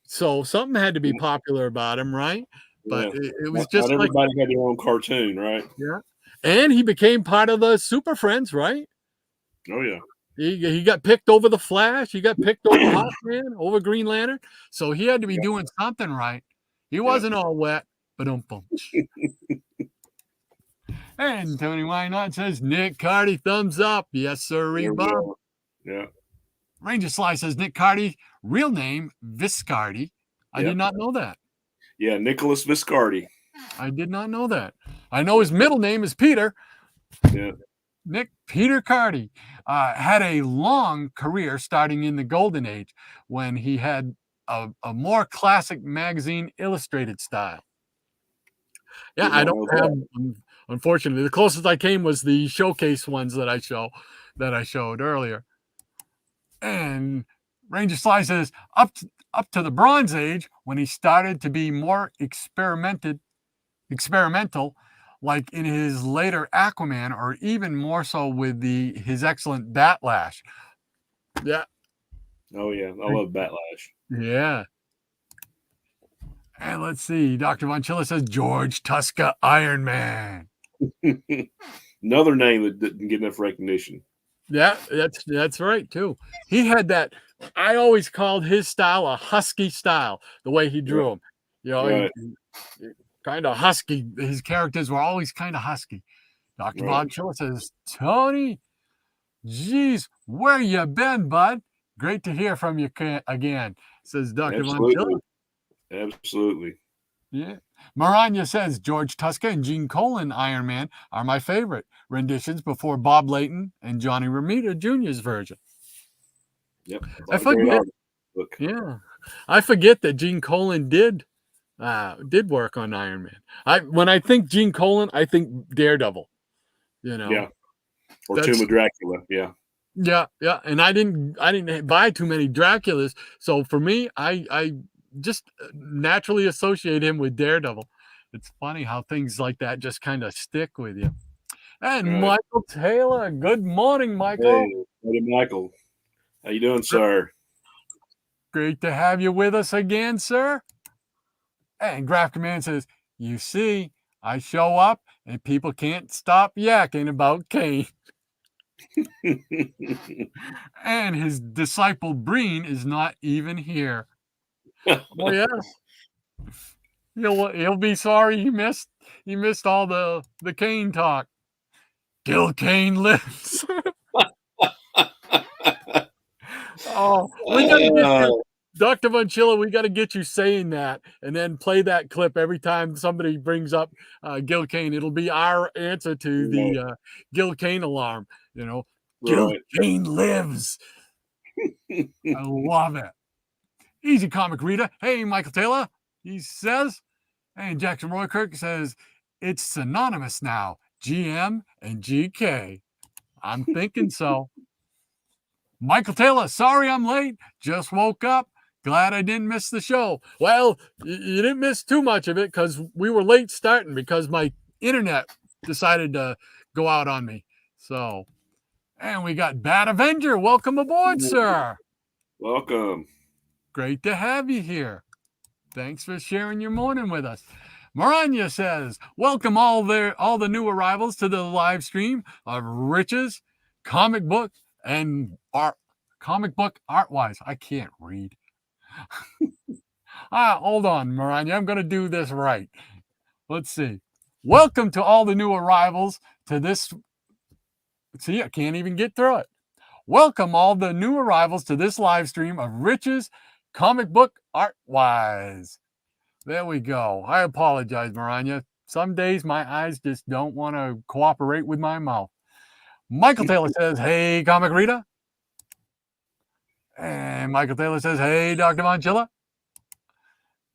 So something had to be popular about him, right? But it was just not everybody had their own cartoon, right? Yeah. And he became part of the Super Friends, right? Oh yeah. He got picked over the Flash. He got picked over Hawkman, over Green Lantern. So he had to be doing something right. He wasn't all wet, but And Tony Wynot says, Nick Cardy, thumbs up. Yes, sir, Bob. Yeah. Ranger Sly says, Nick Cardy, real name, Viscardi. I did not know that. Yeah, Nicholas Viscardi. I did not know that. I know his middle name is Peter. Yeah. Nick Peter Cardy had a long career starting in the Golden Age when he had a more classic magazine illustrated style. Yeah, I don't have, unfortunately, the closest I came was the showcase ones that I showed earlier. And Ranger Sly says up to the Bronze Age when he started to be more experimental, like in his later Aquaman, or even more so with his excellent Batlash. Yeah. Oh yeah, I love Batlash. Yeah. And let's see. Dr. Von Chilla says George Tuska Iron Man. Another name that didn't get enough recognition. Yeah, that's right too. He had that. I always called his style a husky style, the way he drew him. You know, kind of husky. His characters were always kind of husky. Dr. Von Chilla says, Tony, geez, where you been, bud? Great to hear from you again, says Dr. Von Chilla. Absolutely. Yeah. Maranya says George Tuska and Gene Colan Iron Man are my favorite renditions before Bob Layton and Johnny Romita Jr.'s version. Yep. I forget. Yeah. I forget that Gene Colan did work on Iron Man. When I think Gene Colan, I think Daredevil. You know. Yeah. Or Tomb of Dracula. Yeah. Yeah, yeah. And I didn't buy too many Draculas. So for me, I just naturally associate him with Daredevil. It's funny how things like that just kind of stick with you. And Michael Taylor, good morning, Michael. Hey, Michael. How you doing, sir? Great to have you with us again, sir. And Graphic Man says, you see, I show up and people can't stop yakking about Kane. And his disciple Breen is not even here. Oh yeah. He'll be sorry he missed all the Kane talk. Gil Kane lives. Oh, we gotta get you, Dr. Von Chilla, we gotta get you saying that and then play that clip every time somebody brings up Gil Kane. It'll be our answer to the Gil Kane alarm, you know. Gil Kane lives. I love it. Easy comic reader. Hey, Michael Taylor, he says. And Jackson Roykirk says, it's synonymous now, GM and GK. I'm thinking so. Michael Taylor, sorry I'm late. Just woke up. Glad I didn't miss the show. Well, you didn't miss too much of it because we were late starting because my internet decided to go out on me. So, and we got Bad Avenger. Welcome aboard, sir. Welcome. Great to have you here. Thanks for sharing your morning with us. Maranya says, welcome all the new arrivals to the live stream of Rich's comic book and art. Comic book art-wise. I can't read. Hold on, Maranya. I'm going to do this right. Let's see. Welcome to all the new arrivals to this. See, I can't even get through it. Welcome all the new arrivals to this live stream of Rich's comic book art-wise. There we go. I apologize, Maranya. Some days my eyes just don't want to cooperate with my mouth. Michael Taylor says, hey, Comic Rita. And Michael Taylor says, hey, Dr. Monchilla.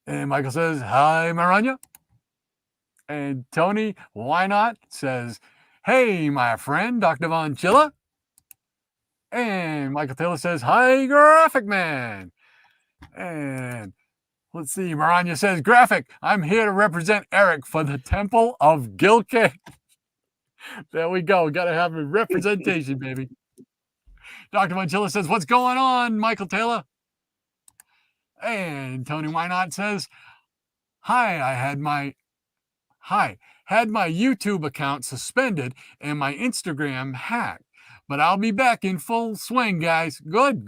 And Michael says, hi, Maranya. And Tony, why not, says, hey, my friend, Dr. Von Chilla. And Michael Taylor says, hi, Graphic Man. And let's see, Maranya says, Graphic, I'm here to represent Eric for the Temple of Gilkay. There we go. Got to have a representation, baby. Dr. Von Chilla says, what's going on, Michael Taylor? And Tony Why Not says, had my YouTube account suspended and my Instagram hacked, but I'll be back in full swing, guys. Good.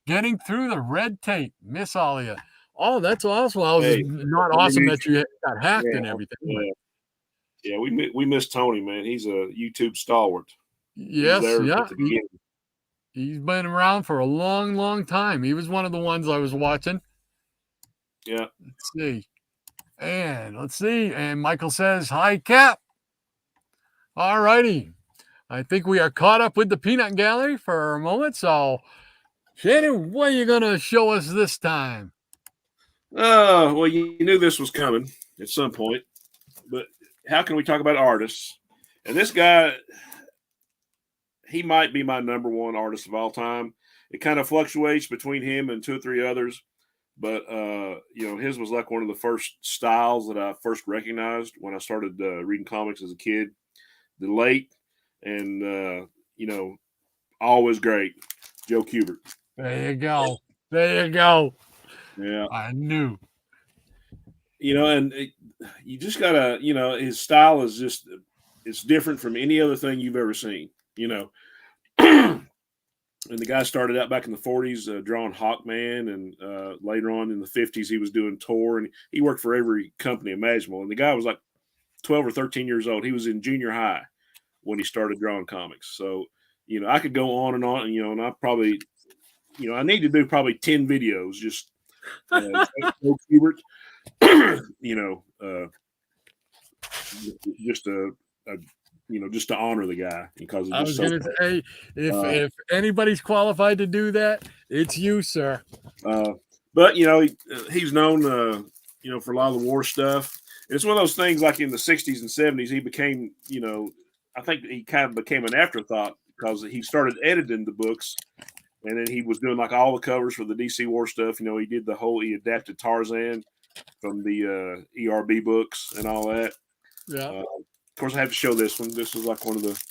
Getting through the red tape. Miss all of you. Oh, that's awesome. Well, it was not awesome that you got hacked and everything. Yeah, we miss Tony, man. He's a YouTube stalwart. Yes, he's been around for a long, long time. He was one of the ones I was watching. Yeah. Let's see. And Michael says, hi, Cap. All righty. I think we are caught up with the Peanut Gallery for a moment. So, Shannon, what are you going to show us this time? Well, you knew this was coming at some point. But how can we talk about artists? And this guy, he might be my number one artist of all time. It kind of fluctuates between him and two or three others. But, his was like one of the first styles that I first recognized when I started reading comics as a kid. The late and, always great, Joe Kubert. There you go. Yeah. I knew. You just got to, his style is just, it's different from any other thing you've ever seen, And the guy started out back in the 40s drawing Hawkman, and later on in the 50s he was doing Tor, and he worked for every company imaginable. And the guy was like 12 or 13 years old. He was in junior high when he started drawing comics. So, I could go on, and I probably, I need to do probably 10 videos just Joe Kubert, just to honor the guy, because I was going to say, if anybody's qualified to do that, it's you, sir. But he's known, for a lot of the war stuff. It's one of those things like in the 60s and 70s, he became, I think he kind of became an afterthought because he started editing the books, and then he was doing like all the covers for the DC war stuff. He he adapted Tarzan from the ERB books and all that. Yeah. Of course, I have to show this one. This was like one of the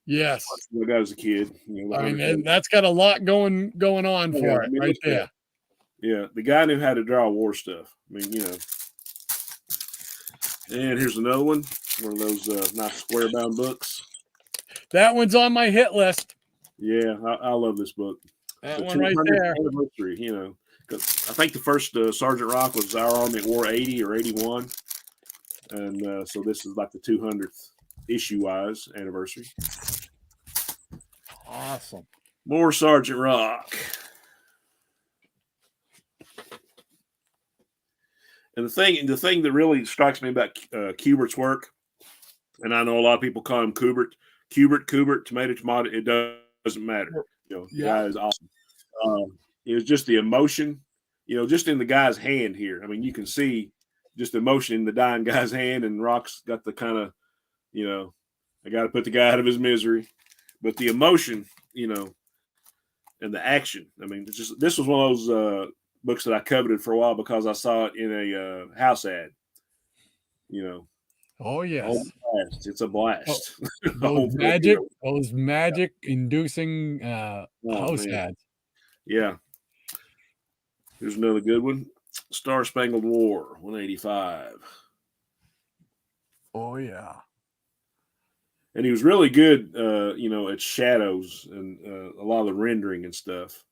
yes I got as a kid. That's got a lot going on for it right there. Yeah, the guy knew how to draw war stuff. And here's another one of those nice square bound books. That one's on my hit list. Yeah, I love this book. That one right there. Anniversary, because I think the first Sergeant Rock was Our Army at War 80 or 81. And so this is like the 200th issue-wise anniversary. Awesome. More Sergeant Rock. And the thing that really strikes me about Kubert's work, and I know a lot of people call him Kubert, tomato, it doesn't matter. The guy is awesome. It was just the emotion, just in the guy's hand here. You can see just the emotion in the dying guy's hand, and Rock's got the kind of, I got to put the guy out of his misery. But the emotion, and the action. This was one of those books that I coveted for a while because I saw it in a house ad. Oh yes, it's a blast. Those magic inducing house ads. Yeah. Here's another good one. Star Spangled War, 185. Oh yeah. And he was really good, at shadows and a lot of the rendering and stuff.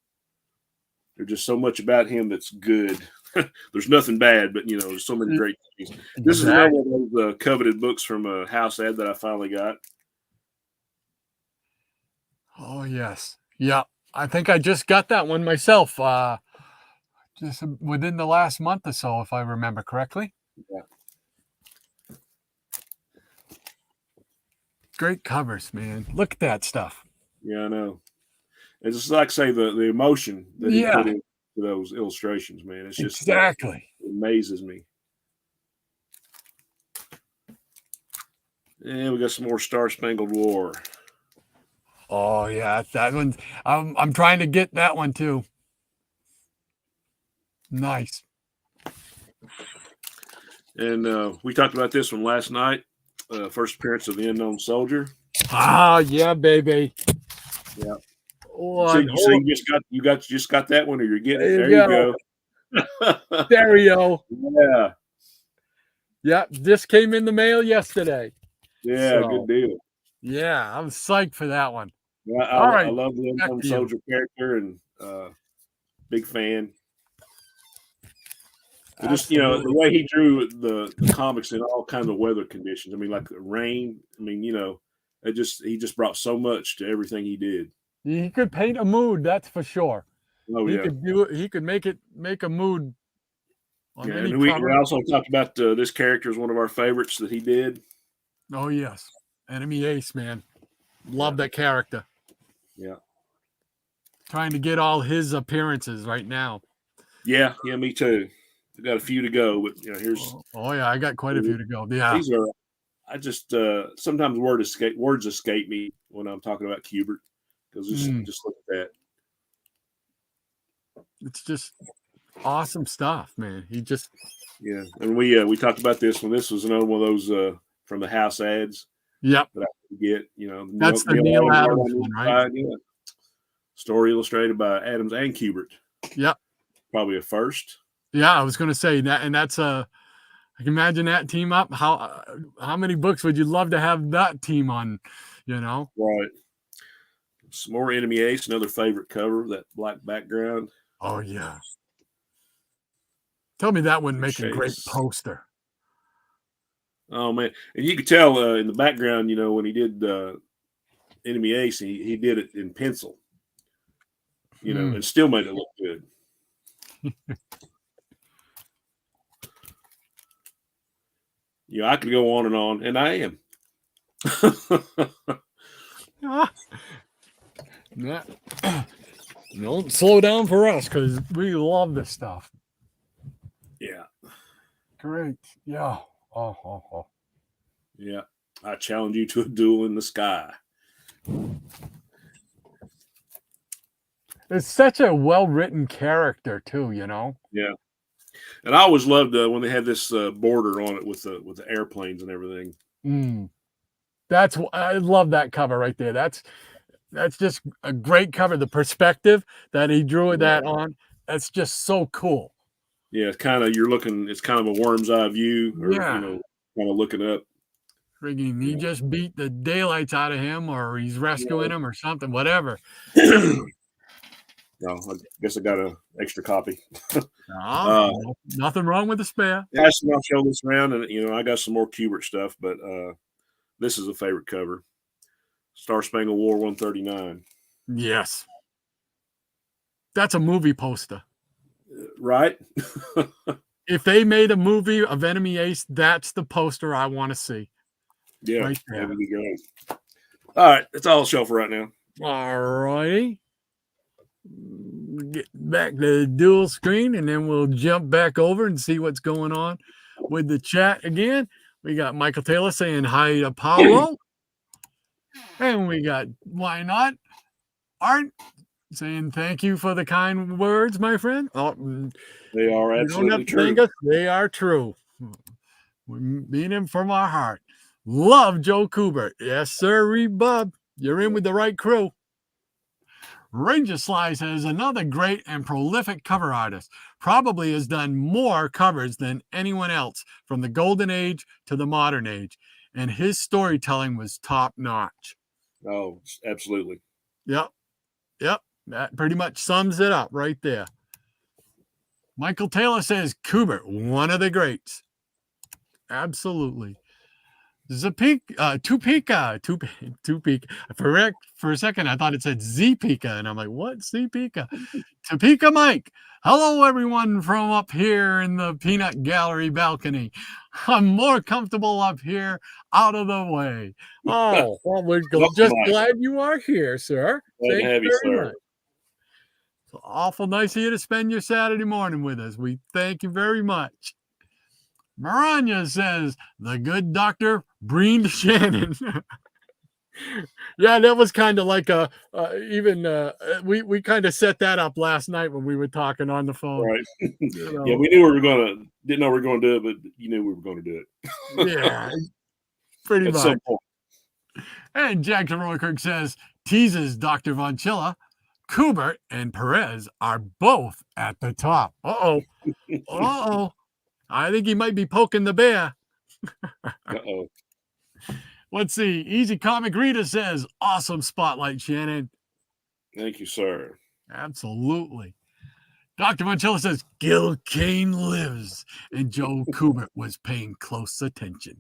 There's just so much about him that's good. There's nothing bad, but there's so many great things. This is another one of those coveted books from a house ad that I finally got. Oh yes, yeah. I think I just got that one myself. just within the last month or so, if I remember correctly. Yeah. Great covers, man. Look at that stuff. Yeah, I know. It's just like say the emotion that he put into those illustrations, man. It's just exactly. It amazes me. And we got some more Star Spangled War. Oh yeah, that one. I'm trying to get that one too. Nice. And we talked about this one last night. First appearance of the Unknown Soldier. Ah, yeah, baby. Yeah. Oh, So you just got that one, or you're getting it. There There you you go. stereo. Yeah. Yeah, this came in the mail yesterday. Yeah, So, good deal. Yeah, I'm psyched for that one. Yeah, All right, I love the back Unknown to you. Soldier character, and big fan. But just the way he drew the comics in all kinds of weather conditions. I mean, like rain. I mean, he just brought so much to everything he did. He could paint a mood, that's for sure. Oh He yeah. could do it. He could make a mood on Yeah, any and we cover. also talked about this character is one of our favorites that he did. Oh yes, Enemy Ace, man, love that character. Yeah, trying to get all his appearances right now. Yeah, me too. I got a few to go, but here's. Oh yeah, I got quite a few to go. Yeah, these are. I just sometimes words escape me when I'm talking about Kubert because just look at that. It's just awesome stuff, man. He just and we talked about this when this was another one of those from the house ads. Yep, that I could get. That's the Neil Adams one, right? Yeah. Story illustrated by Adams and Kubert. Yep, probably a first. Yeah, I was going to say that, and that's I can imagine that team up. How many books would you love to have that team on? Right. Some more Enemy Ace, another favorite cover, that black background. Oh yeah. Tell me that wouldn't make a great poster. Oh man, and you could tell in the background, when he did Enemy Ace, he did it in pencil, and still made it look good. I could go on, and I am. Don't slow down for us because we love this stuff. Yeah. Great. Yeah. Oh. Yeah. I challenge you to a duel in the sky. It's such a well-written character too, Yeah. And I always loved when they had this border on it with the airplanes and everything. I love that cover right there. That's just a great cover. The perspective that he drew that on, that's just so cool. Yeah, it's kind of a worm's eye view, or kind of looking up. Friggin' he just beat the daylights out of him, or he's rescuing him, or something, whatever. No, I guess I got an extra copy. Nothing wrong with the spare. Yeah, I'll show this around, and I got some more Kubert stuff, but this is a favorite cover. Star Spangled War 139. Yes. That's a movie poster. Right? If they made a movie of Enemy Ace, that's the poster I want to see. Yeah. Right there. That would be great. All right. That's all I'll show for right now. All righty. Get back to the dual screen, and then we'll jump back over and see what's going on with the chat again. We got Michael Taylor saying hi to Paulo. And we got Why Not Art saying thank you for the kind words, my friend. Oh, they are absolutely true. They are true. We mean them from our heart. Love Joe Kubert. Yes, sir, Bub. You're in with the right crew. Ranger Sly says another great and prolific cover artist. Probably has done more covers than anyone else from the golden age to the modern age. And his storytelling was top notch. Oh, absolutely. Yep. That pretty much sums it up right there. Michael Taylor says Kubert, one of the greats. Absolutely. Topeka. For a second, I thought it said Zpeka, and I'm like, what? Zpeka? Topeka Mike. Hello, everyone from up here in the peanut gallery balcony. I'm more comfortable up here, out of the way. Oh, well, we're just glad you are here, sir. Glad to have you, sir. Much. It's awful nice of you to spend your Saturday morning with us. We thank you very much. Maranya says, the good doctor breamed Shannon. Yeah, that was kind of like we kind of set that up last night when we were talking on the phone. Right. You know. Yeah, we knew didn't know we were going to do it, but you knew we were going to do it. Yeah, pretty much. And Jack Roykirk says, teases Dr. Von Chilla, Kubert and Perez are both at the top. Uh-oh. Uh-oh. I think he might be poking the bear. Uh-oh. Let's see. Easy Comic Rita says, awesome spotlight, Shannon. Thank you, sir. Absolutely. Dr. Monchilla says, Gil Kane lives, and Joe Kubert was paying close attention.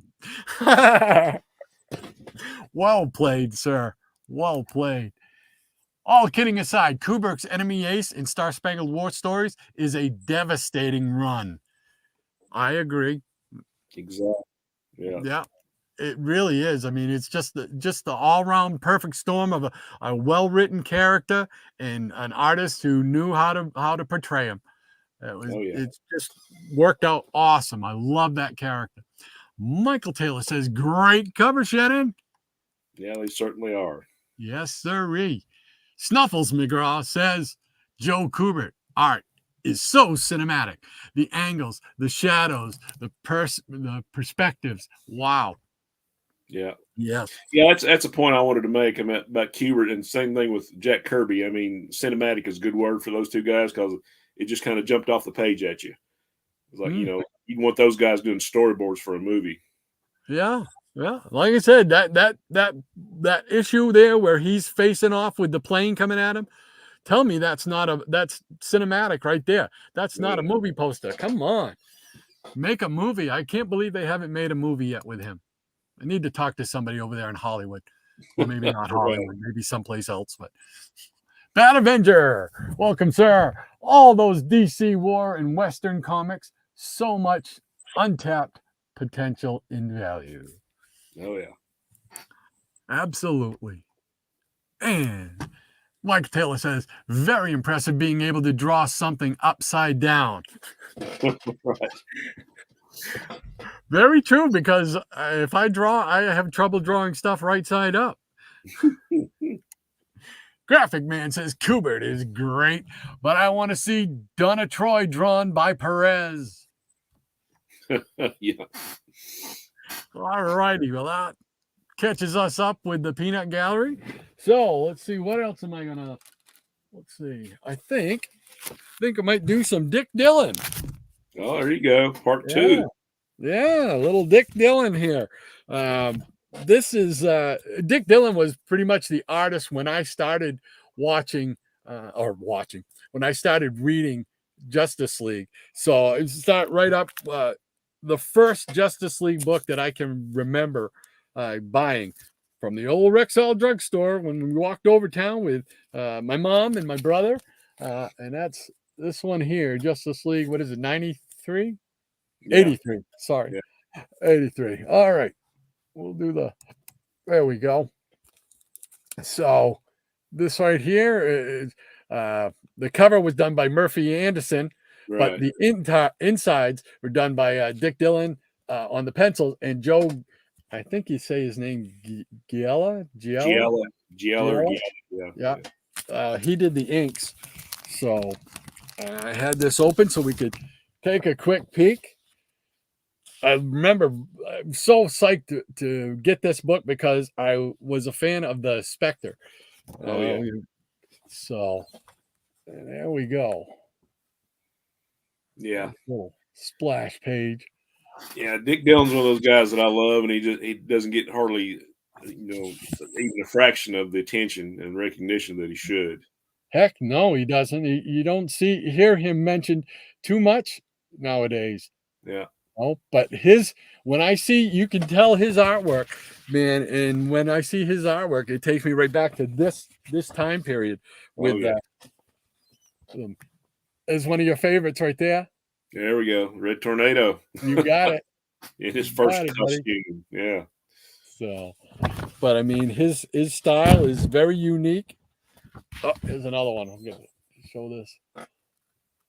Well played, sir. Well played. All kidding aside, Kubert's Enemy Ace in Star Spangled War Stories is a devastating run. I agree. Exactly. Yeah. Yeah. It really is. I mean, it's just the all-round perfect storm of a well-written character and an artist who knew how to portray him. It's just worked out awesome. I love that character. Michael Taylor says, great cover, Shannon. Yeah, they certainly are. Yes, sirree. Snuffles McGraw says, Joe Kubert art is so cinematic. The angles, the shadows, the perspectives. Wow. Yeah. Yes. Yeah, that's a point I wanted to make about Kubert, and same thing with Jack Kirby. I mean, cinematic is a good word for those two guys because it just kind of jumped off the page at you. It's like, you want those guys doing storyboards for a movie. Yeah. Yeah. Like I said, that issue there where he's facing off with the plane coming at him. Tell me that's cinematic right there. That's not a movie poster. Come on. Make a movie. I can't believe they haven't made a movie yet with him. I need to talk to somebody over there in Hollywood. Or maybe not Hollywood, maybe someplace else. But Bad Avenger, welcome, sir. All those DC war and Western comics, so much untapped potential in value. Oh, yeah. Absolutely. And Mike Taylor says, very impressive being able to draw something upside down. Right. Very true, because if I draw, I have trouble drawing stuff right side up. Graphic Man says, Kubert is great, but I want to see Donna Troy drawn by Perez. Yeah. All righty. Well, that catches us up with the Peanut Gallery. So let's see. What else am I going to... Let's see. I think I might do some Dick Dillon. Oh, there you go. Part 2. Yeah, a little Dick Dillon here. This is Dick Dillon was pretty much the artist when I started when I started reading Justice League. So it start right up the first Justice League book that I can remember buying from the old Rexall drugstore when we walked over town with my mom and my brother. And that's this one here, Justice League. What is it, 93? Yeah. 83. Sorry. Yeah. 83. All right. We'll do there we go. So this right here is the cover was done by Murphy Anderson, right, but the insides were done by Dick Dillon on the pencils, and Joe, I think you say his name, Giella. Yeah. He did the inks. So I had this open so we could take a quick peek. I remember I'm so psyched to get this book because I was a fan of the Spectre. So there we go. Yeah. Cool. Splash page. Yeah, Dick Dillon's one of those guys that I love, and he doesn't get hardly, even a fraction of the attention and recognition that he should. Heck no, he doesn't. You don't hear him mentioned too much nowadays. Yeah. Oh, but when I see, you can tell his artwork, man. And when I see his artwork, it takes me right back to this time period Oh with yeah. Is one of your favorites right there. There we go. Red Tornado. You got it. In his You first got it, buddy. costume. Yeah. So, but I mean, his style is very unique. Oh, here's another one. I'm gonna show this.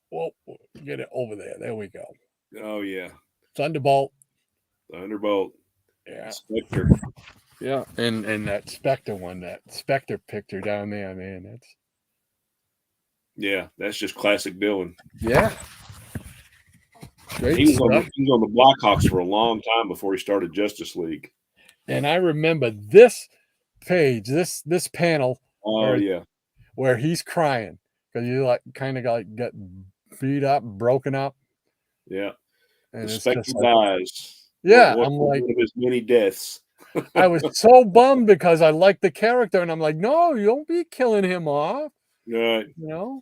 Whoa, get it over there. There we go. Oh yeah. Thunderbolt. Thunderbolt. Yeah. Spectre. Yeah. And that Spectre one, that Spectre picture down there, man. That's just classic Dylan. Yeah. Great He was stuff. on the Blackhawks for a long time before he started Justice League. And I remember this page, this panel. Oh yeah. Where he's crying because you kind of get beat up, broken up. Yeah. And the it's Spectre just dies. Yeah, one I'm like, of his many deaths. I was so bummed because I liked the character, and I'm like, no, you don't be killing him off. Right. You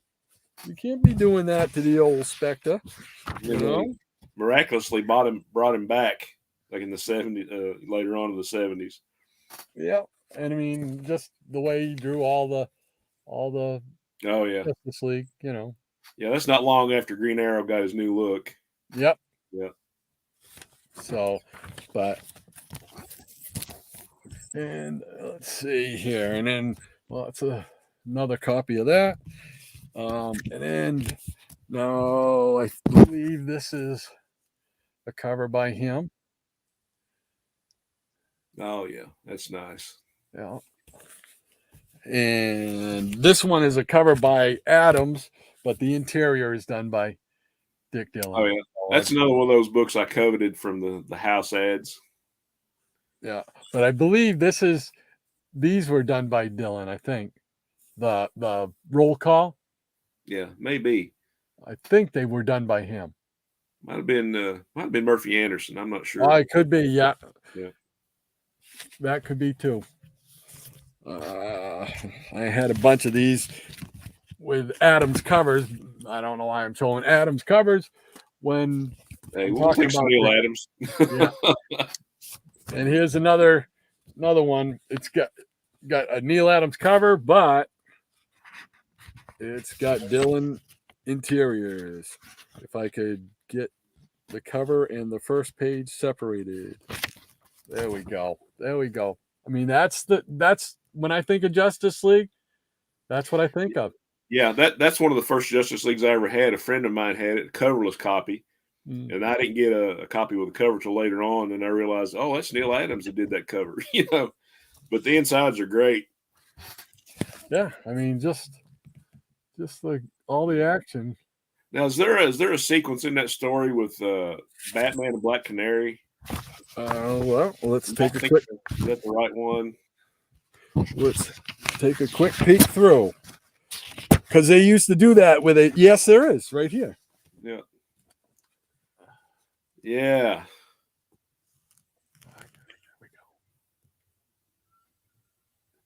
can't be doing that to the old Spectre. Miraculously brought him back, like in the 70s, later on in the 70s. Yeah, and I mean, just the way he drew all the. Oh yeah. Justice League, Yeah, that's not long after Green Arrow got his new look. Yep. Yep. So, and let's see here, and then it's another copy of that. And then no, I believe this is a cover by him. Oh yeah, that's nice. Yeah. And this one is a cover by Adams, but the interior is done by Dick Dillon. Oh yeah, that's another one of those books I coveted from the house ads. Yeah, but I believe these were done by Dillon. I think the roll call. Yeah, maybe. I think they were done by him. Might have been Murphy Anderson. I'm not sure. Oh, it could be. Yeah. Yeah. That could be too. I had a bunch of these with Adams covers. I don't know why I'm showing Adams covers when we'll take some Neil Adams. Yeah. And here's another one. It's got a Neil Adams cover, but it's got Dillon interiors. If I could get the cover and the first page separated. There we go. I mean, that's when I think of Justice League, that's what I think of. Yeah, that's one of the first Justice Leagues I ever had. A friend of mine had it, a coverless copy, and I didn't get a copy with a cover till later on. And I realized, oh, that's Neil Adams that did that cover, But the insides are great. Yeah, I mean, just like all the action. Now, is there a sequence in that story with Batman and Black Canary? Well, let's take a quick. Is that the right one? Let's take a quick peek through, because they used to do that with it. Yes, there is right here. Yeah. Yeah.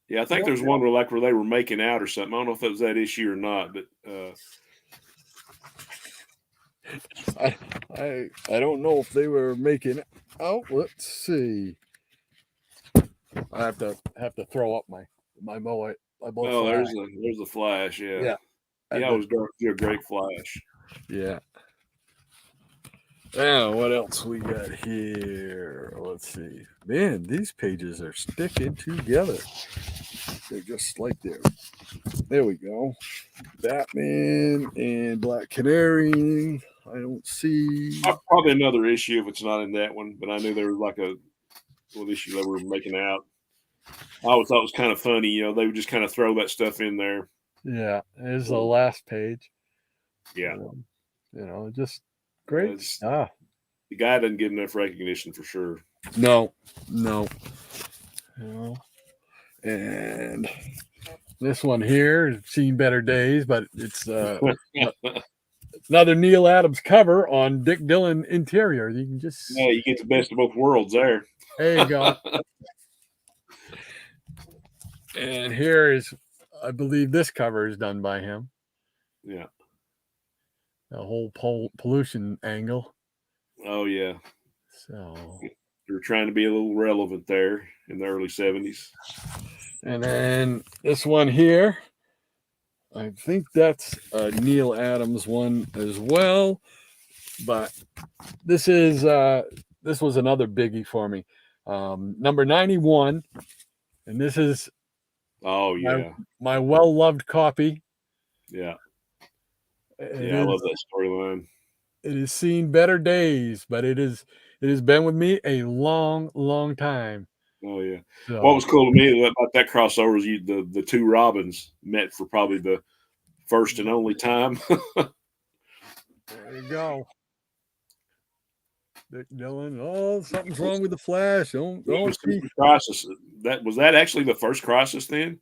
Yeah, I think there's one where they were making out or something. I don't know if that was that issue or not, but I don't know if they were making it. Oh, let's see. I have to throw up my mower. Oh, there's the flash. Yeah. Yeah, it was a great flash. Yeah. Now, what else we got here? Let's see. Man, these pages are sticking together. They're just like there we go. Batman and Black Canary. I don't see. Probably another issue if it's not in that one, but I knew there was like a little issue they were making out. I always thought it was kind of funny, they would just kind of throw that stuff in there. Yeah, there's the last page. Yeah. Just great stuff. The guy doesn't get enough recognition for sure. No. And this one here has seen better days, but it's another Neil Adams cover on Dick Dillon interior. You can just you get the best of both worlds there. There you go. And here is, I believe this cover is done by him. Yeah. The whole pollution angle. Oh yeah. So, They were trying to be a little relevant there in the early 70s. and then this one here, I think that's a Neil Adams one as well. But this was another biggie for me. Number 91, and this is Oh yeah. my well-loved copy. Yeah. It Yeah, I love is that storyline. it has seen better days, but it has been with me a long, long time. Oh yeah. What So was cool to me about that crossover is the two Robins met for probably the first and only time. there you go. Dick Dillon. Oh, something's wrong with the Flash. Don't see. Super Crisis. That was that actually the first Crisis then?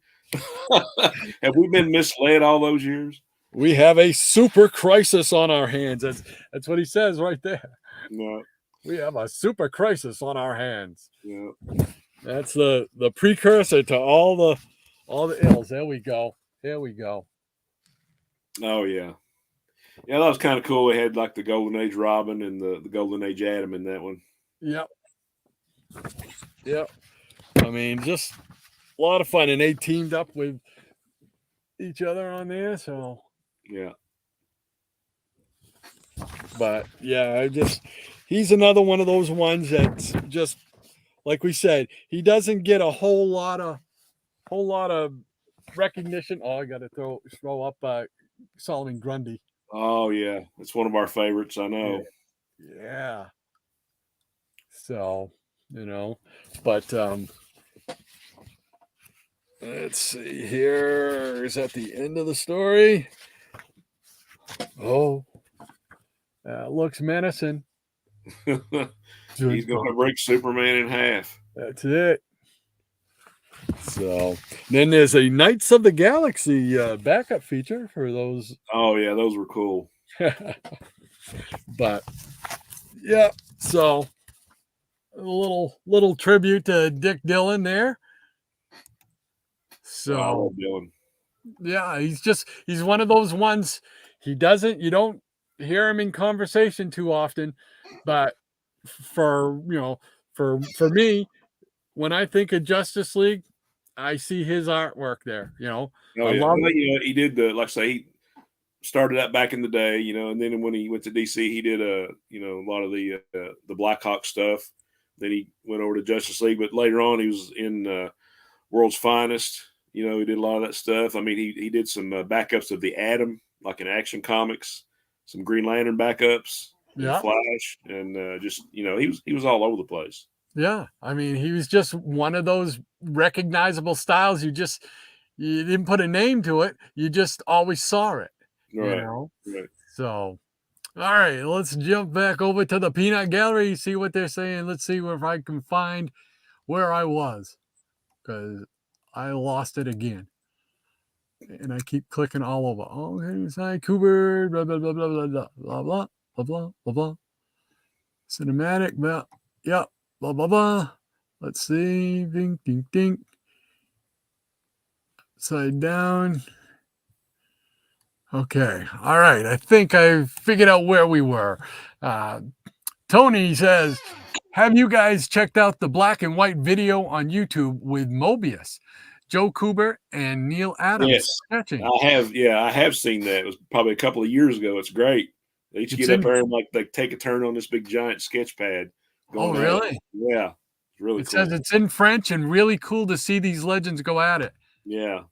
Have we been misled all those years? We have a super crisis on our hands. That's what he says right there. No. We have a super crisis on our hands. Yeah. That's the precursor to all the ills. There we go. There we go. Oh yeah. Yeah, that was kind of cool. They had like the Golden Age Robin and the Golden Age Adam in that one. Yep. Yep. I mean, just a lot of fun. And they teamed up with each other on there. So, Yeah. but yeah, he's another one of those ones that's just, like we said, he doesn't get a whole lot of recognition. Oh, I got to throw up Solomon Grundy. Oh yeah. It's one of our favorites, I know. Yeah. So, but let's see here. Is that the end of the story? Oh, looks menacing. He's going to break Superman in half. That's it. So then there's a Knights of the Galaxy backup feature for those. Oh yeah, those were cool. But yeah, so a little tribute to Dick Dillon there. So I love Dillon. Yeah, he's one of those ones. You don't hear him in conversation too often, but for me, when I think of Justice League, I see his artwork there. Oh I yeah, love well, he did like I say, he started out back in the day, and then when he went to DC, he did a lot of the Blackhawk stuff. Then he went over to Justice League, but later on he was in World's Finest. He did a lot of that stuff. I mean, he did some backups of the Atom, like in Action Comics, some Green Lantern backups, Yeah. Flash, and just he was all over the place. Yeah, I mean, he was just one of those recognizable styles. You didn't put a name to it. You just always saw it. Right. Right. So, all right, let's jump back over to the Peanut Gallery, see what they're saying. Let's see if I can find where I was, because I lost it again. And I keep clicking all over. Oh, okay, Cy Cooper, blah, blah, blah, blah, blah, blah, blah, blah, blah, blah, blah, blah. Cinematic, blah, yeah, blah, blah, blah. Let's see. Ding, ding, ding. Upside down. Okay. All right. I think I figured out where we were. Tony says, have you guys checked out the black and white video on YouTube with Mobius, Joe Kubert, and Neil Adams Yes, sketching? I have. Yeah, I have seen that. It was probably a couple of years ago. It's great. They each get up there and like they take a turn on this big giant sketch pad. Oh, really? Yeah, it's really It cool. says it's in French and really cool to see these legends go at it. Yeah.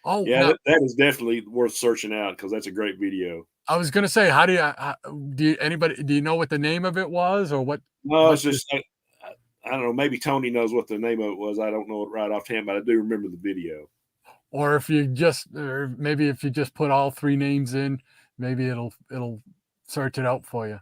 Oh, yeah, that is definitely worth searching out because that's a great video. I was gonna say, how do you know what the name of it was or what? No, it's just I don't know. Maybe Tony knows what the name of it was. I don't know it right offhand, but I do remember the video. Or maybe if you just put all three names in, maybe it'll search it out for you.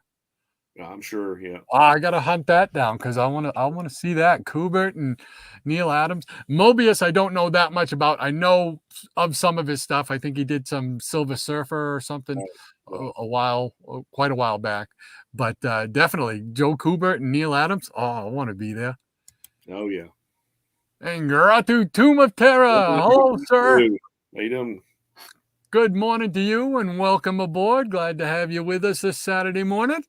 I'm sure. Yeah. I gotta hunt that down because I want to see that Kubert and Neil Adams. Mobius, I don't know that much about. I know of some of his stuff. I think he did some Silver Surfer or something quite a while back. But definitely Joe Kubert and Neil Adams. Oh, I want to be there. Oh yeah. And Garatu, Tomb of Terror. Hello, sir. How you doing? Good morning to you and welcome aboard. Glad to have you with us this Saturday morning.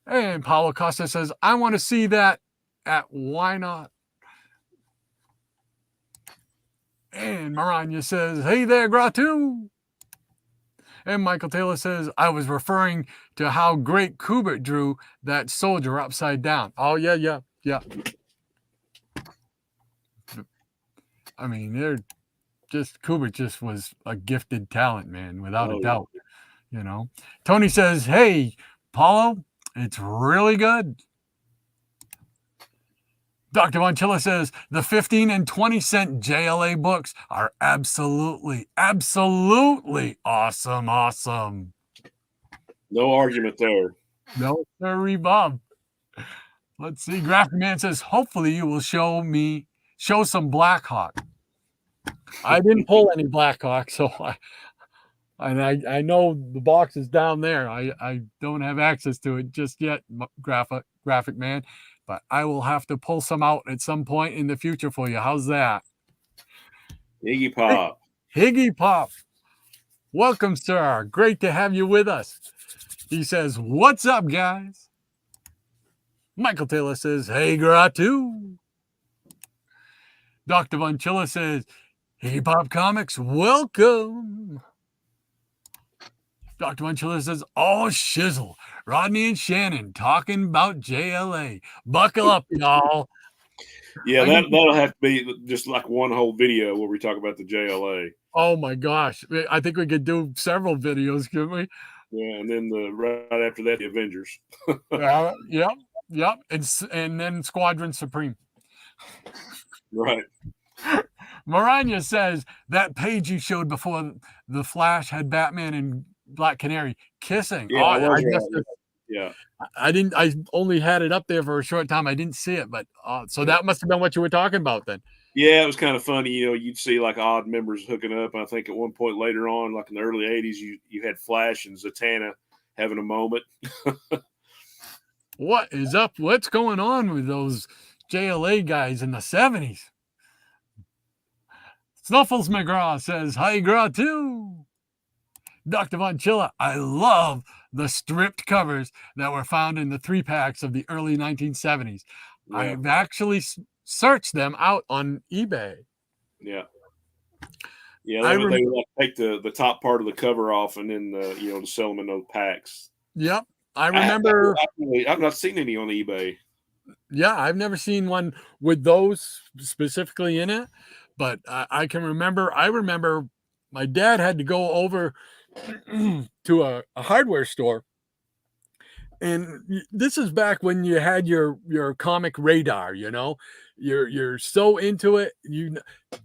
And Paulo Costa says, I want to see that at Why Not? And Maranya says, hey there, Gratu. And Michael Taylor says, I was referring to how great Kubert drew that soldier upside down. Oh, yeah. I mean, Kubert just was a gifted talent, man, without a doubt. You know, Tony says, hey, Paulo, it's really good. Dr. Bonchilla says the 15 and 20 cent JLA books are absolutely awesome. No argument there. No, sorry, Bob. Let's see. Graphic Man says, hopefully you will show some Blackhawk. I didn't pull any Blackhawk, so I know the box is down there. I don't have access to it just yet, Graphic Man, but I will have to pull some out at some point in the future for you. How's that? Iggy Pop. Higgy Pop. Welcome, sir. Great to have you with us. He says, what's up, guys? Michael Taylor says, hey, Gratu. Dr. Bonchilla says, Higgy Pop Comics, welcome. Dr. Bonchilla says, oh, shizzle. Rodney and Shannon talking about JLA. Buckle up, y'all. Yeah, that'll have to be just like one whole video where we talk about the JLA. Oh, my gosh. I think we could do several videos, couldn't we? Yeah, and then right after that, the Avengers. Yep. And then Squadron Supreme. Right. Maranya says that page you showed before the Flash had Batman and Black Canary kissing. Yeah, yeah. I only had it up there for a short time. I didn't see it, but so that must have been what you were talking about then. Yeah, it was kind of funny. You know, you'd see like odd members hooking up. And I think at one point later on, like in the early 80s, you had Flash and Zatanna having a moment. What is up? What's going on with those JLA guys in the 70s? Snuffles McGraw says, hi, Gratu. Dr. Bonchilla, I love the stripped covers that were found in the 3-packs of the early 1970s. Yeah. I've actually searched them out on eBay. Yeah. Yeah, they would like take the top part of the cover off and then to sell them in those packs. Yep. I remember I've not seen any on eBay. Yeah, I've never seen one with those specifically in it, but I remember my dad had to go over to a hardware store, and this is back when you had your comic radar. You're so into it.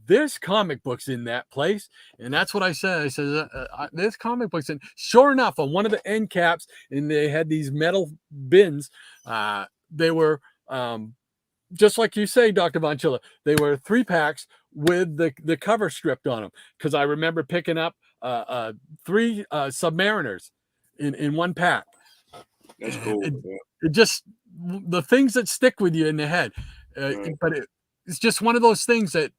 There's comic books in that place, and that's what I said. I said there's comic books, and sure enough, on one of the end caps, and they had these metal bins. They were just like you say, Dr. Bonchilla. They were 3-packs with the cover stripped on them, because I remember picking up 3 Submariners in one pack. That's cool. It just, the things that stick with you in the head. Right. But it's just one of those things that,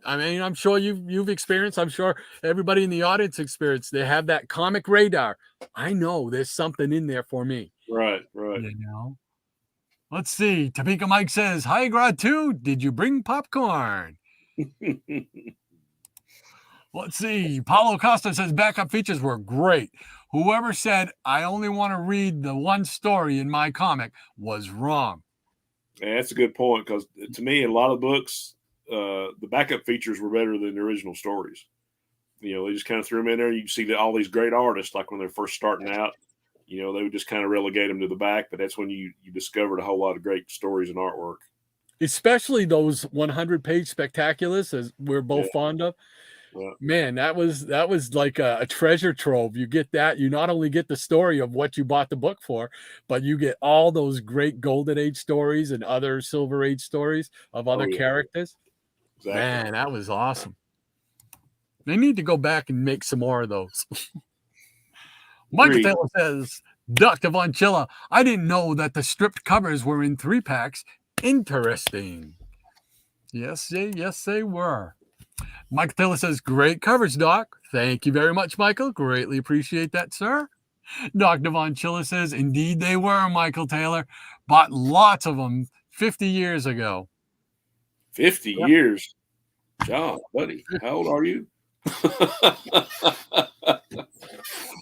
I mean, I'm sure you've experienced. I'm sure everybody in the audience experienced. They have that comic radar. I know there's something in there for me. Right. Let's see. Topeka Mike says, hi, Gratu. Did you bring popcorn? Let's see. Paulo Costa says backup features were great. Whoever said I only want to read the one story in my comic was wrong. Yeah, that's a good point, because to me, in a lot of books, the backup features were better than the original stories. They just kind of threw them in there. You see all these great artists, like when they're first starting out, they would just kind of relegate them to the back. But that's when you discovered a whole lot of great stories and artwork. Especially those 100-page spectaculars, as we're both fond of. Yeah. Man, that was like a treasure trove. You get that. You not only get the story of what you bought the book for, but you get all those great Golden Age stories and other Silver Age stories of other characters. Exactly. Man, that was awesome. They need to go back and make some more of those. Michael Taylor says, Dr. Bonchilla, I didn't know that the stripped covers were in 3-packs. Interesting. Yes, they were. Michael Taylor says, great covers, Doc. Thank you very much, Michael. Greatly appreciate that, sir. Dr. Von Chilla says, indeed they were, Michael Taylor. Bought lots of them 50 years ago. 50 years. John, buddy, how old are you?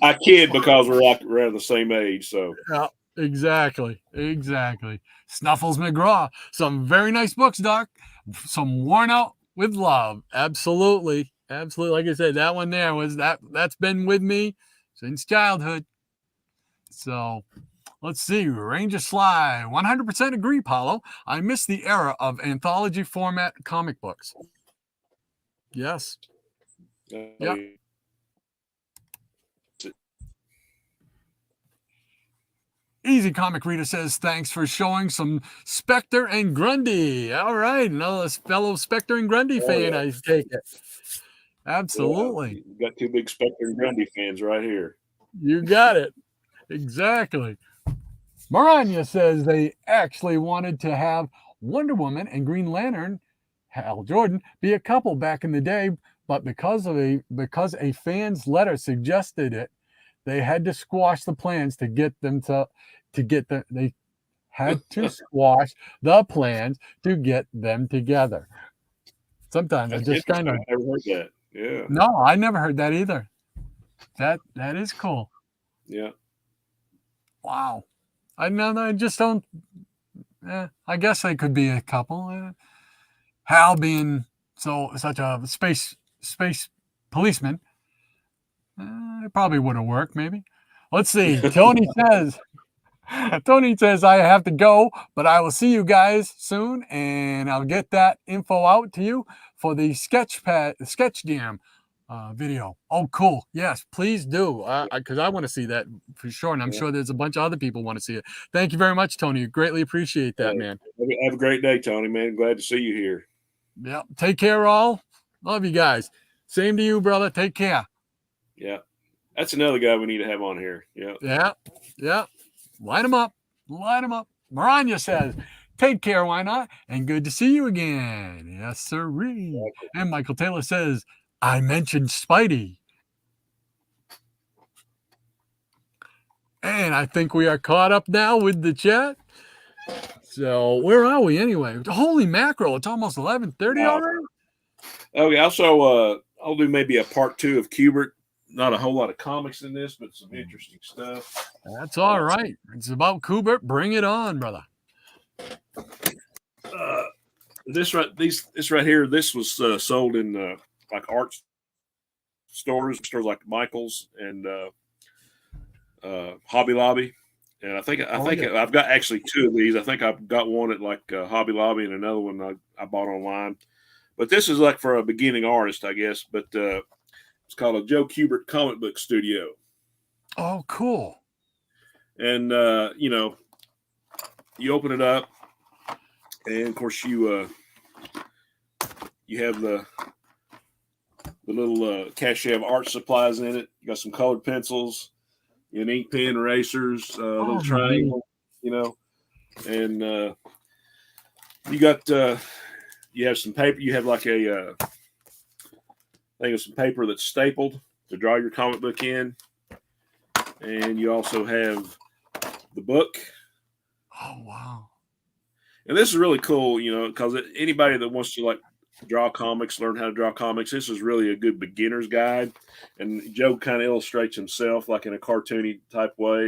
I kid because we're around the same age. So yeah, exactly. Snuffles McGraw. Some very nice books, Doc. Some worn out with love. Absolutely. Like I said, that one there was that's been with me since childhood. So let's see. Ranger Sly. 100% agree, Paulo. I miss the era of anthology format comic books. Yes. Yeah. Easy Comic Reader says, thanks for showing some Spectre and Grundy. All right. Another fellow Spectre and Grundy fan, I take it. Absolutely. Yeah, got two big Spectre and Grundy fans right here. You got it. Exactly. Maranya says they actually wanted to have Wonder Woman and Green Lantern, Hal Jordan, be a couple back in the day, but because a fan's letter suggested it, they had to squash the plans to get them they had to squash the plans to get them together. Sometimes That's I just kind of never heard that. Yeah. No, I never heard that either. That is cool. Yeah. Wow. I just don't. I guess they could be a couple. Hal being such a space policeman, it probably would have worked. Maybe. Let's see. Tony says, I have to go, but I will see you guys soon, and I'll get that info out to you for the sketch jam video. Oh, cool. Yes, please do, because I want to see that for sure, and I'm sure there's a bunch of other people want to see it. Thank you very much, Tony. Greatly appreciate that, man. Have a great day, Tony, man. Glad to see you here. Yeah. Take care, all. Love you guys. Same to you, brother. Take care. Yeah. That's another guy we need to have on here. Yeah. Yeah. Line them up. Maranya says, take care, why not? And good to see you again. Yes, sirree. And Michael Taylor says, I mentioned Spidey. And I think we are caught up now with the chat. So where are we anyway? Holy mackerel, it's almost 11:30 already. Okay, also I'll do maybe a part 2 of Kubert. Not a whole lot of comics in this, but some interesting stuff. That's all right. It's about Kubert. Bring it on, brother. This right here, this was sold in like art stores like Michael's and Hobby Lobby. And I think I've got actually 2 of these. I think I've got one at like Hobby Lobby and another one I bought online. But this is like for a beginning artist, I guess. But it's called a Joe Kubert comic book studio. Oh, cool. And, you open it up. And, of course, you have the little cache of art supplies in it. You got some colored pencils, an ink pen, erasers, little triangle, and you got you have some paper. You have like a thing of some paper that's stapled to draw your comic book in, and you also have the book. Oh, wow. And this is really cool, because anybody that wants to like draw comics, learn how to draw comics, this is really a good beginner's guide. And Joe kind of illustrates himself like in a cartoony type way.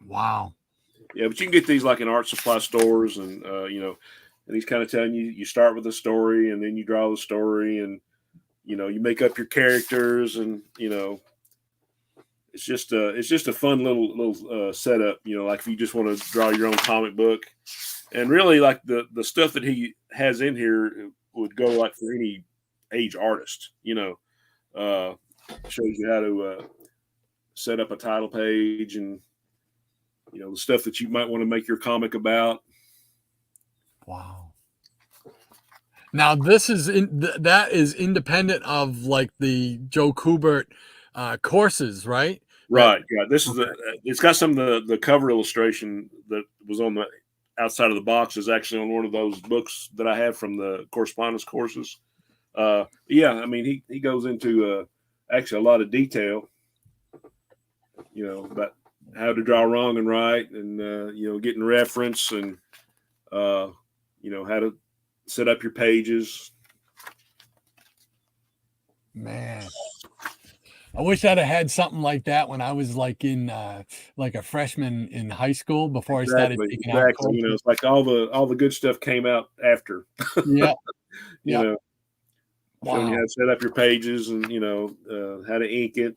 Wow. Yeah, but you can get these like in art supply stores, and and he's kind of telling you start with a story, and then you draw the story, and you make up your characters, and it's just a fun little setup. Like if you just want to draw your own comic book, and really like the stuff that he has in here would go like for any age artist. Shows you how to set up a title page and the stuff that you might want to make your comic about. Wow. Now this is that is independent of like the Joe Kubert courses, right? Right. Yeah. This is it's got some of the cover illustration that was on the outside of the box is actually on one of those books that I have from the correspondence courses. Yeah. I mean, he goes into actually a lot of detail, about how to draw wrong and right, and getting reference, and how to set up your pages. Man, I wish I'd have had something like that when I was like in like a freshman in high school before I started taking out courses. It's like all the good stuff came out after. Yeah. Showing you how Wow. to set up your pages, and how to ink it.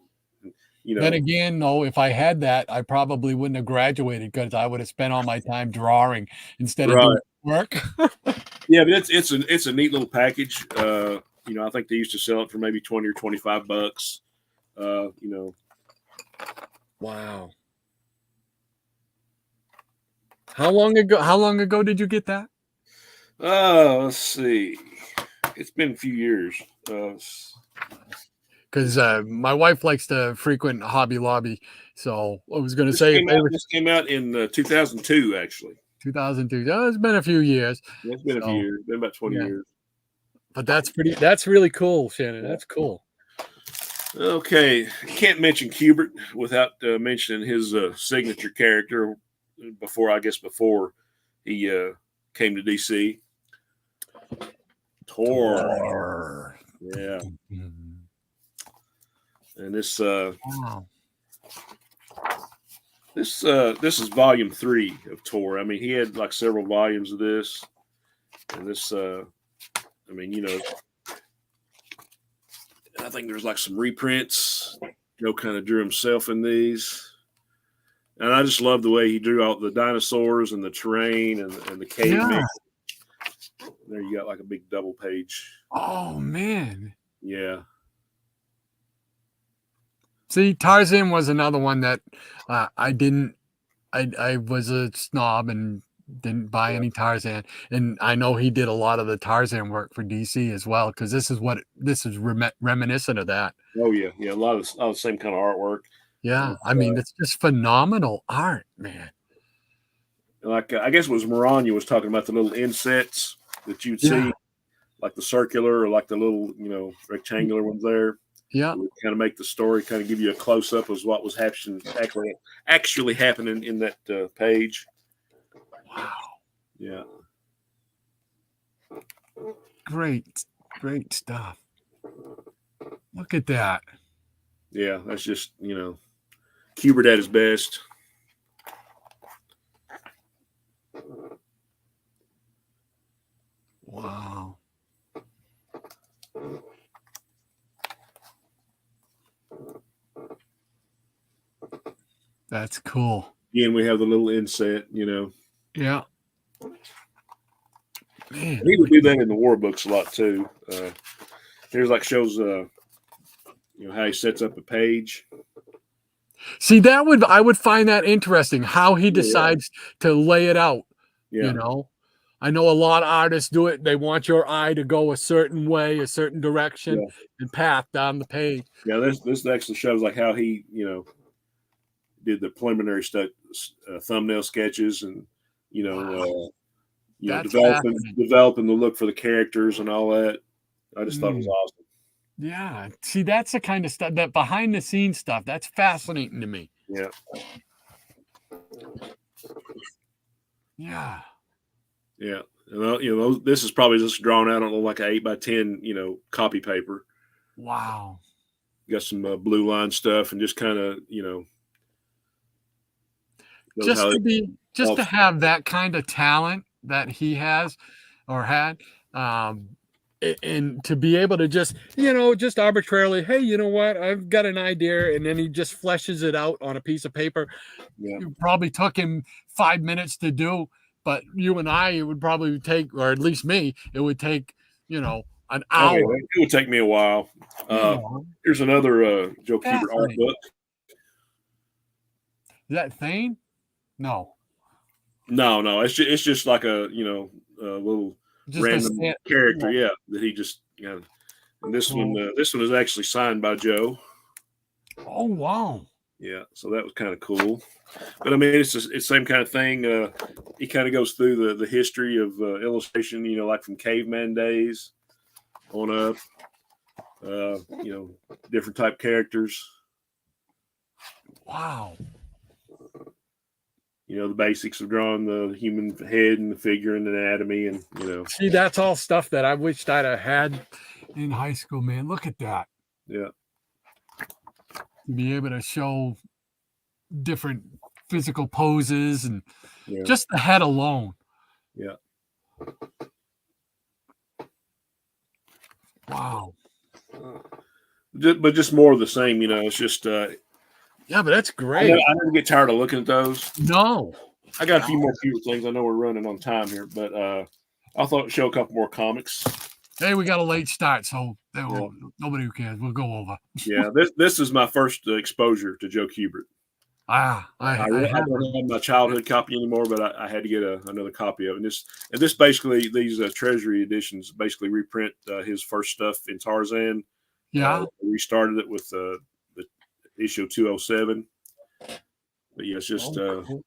Then again, though, if I had that, I probably wouldn't have graduated because I would have spent all my time drawing instead of doing work. Yeah, but it's a neat little package. I think they used to sell it for maybe $20 or $25. Wow. How long ago did you get that? Let's see. It's been a few years. Because my wife likes to frequent Hobby Lobby, so I was going to say this came out in 2002, actually. 2002. Oh, it's been a few years. It's been a few years. Been about 20 years. But that's really cool, Shannon. That's cool. Okay, can't mention Kubert without mentioning his signature character before he came to DC. Tor. Yeah. And this this is volume 3 of Tor. I mean, he had like several volumes of this, and this I think there's like some reprints. Joe kind of drew himself in these, and I just love the way he drew all the dinosaurs and the terrain and the cave mix. There you got like a big double page. Oh man. Yeah. See, Tarzan was another one that I was a snob and didn't buy any Tarzan, and I know he did a lot of the Tarzan work for DC as well, because this is reminiscent of that. Oh yeah, a lot of the same kind of artwork. Yeah, I mean, it's just phenomenal art, man. Like I guess it was Moranya was talking about the little insets that you'd see, like the circular or like the little rectangular ones there. Yeah, kind of make the story kind of give you a close up of what was actually happening in that page. Wow. Yeah. Great stuff. Look at that. Yeah, that's just Kubert at his best. Wow. That's cool. Again, we have the little inset, Yeah. Man. He would do that in the war books a lot too. Here's like shows how he sets up a page. See, I would find that interesting, how he decides to lay it out. Yeah. I know a lot of artists do it. They want your eye to go a certain way, a certain direction, and path down the page. Yeah, this actually shows like how he, did the preliminary stuff, thumbnail sketches, and developing the look for the characters and all that. I just thought it was awesome. Yeah, see, that's the kind of stuff, that behind the scenes stuff, that's fascinating to me. Yeah. Yeah. Yeah. Well, this is probably just drawn out on like an 8x10, copy paper. Wow. Got some blue line stuff, and just kind of, to have that kind of talent that he has or had, and to be able to just arbitrarily, hey, you know what, I've got an idea, and then he just fleshes it out on a piece of paper. Yeah. It probably took him 5 minutes to do, but you and I, it would probably take, or at least me, it would take, an hour. It would take me a while. Here's another Joe Kubert art book. Is that Thane? No. It's just like a little just random character, that he just and this one is actually signed by Joe. Oh wow. Yeah, so that was kind of cool. But I mean, it's the same kind of thing. He kind of goes through the history of illustration, like from caveman days on up. Different type characters. Wow. The basics of drawing the human head and the figure and anatomy, and See, that's all stuff that I wished I'd have had in high school, man. Look at that. Yeah. To be able to show different physical poses and just the head alone. Yeah. Wow. But just more of the same, it's just yeah, but that's great. I never get tired of looking at those. No. I got a few more cute things. I know we're running on time here, but I thought I'd show a couple more comics. Hey, we got a late start, so nobody cares. We'll go over. Yeah, this is my first exposure to Joe Kubert. I don't have my childhood copy anymore, but I had to get another copy of it. And this basically, these Treasury editions basically reprint his first stuff in Tarzan. Yeah. We started it with the issue 207. But yeah, it's just cool.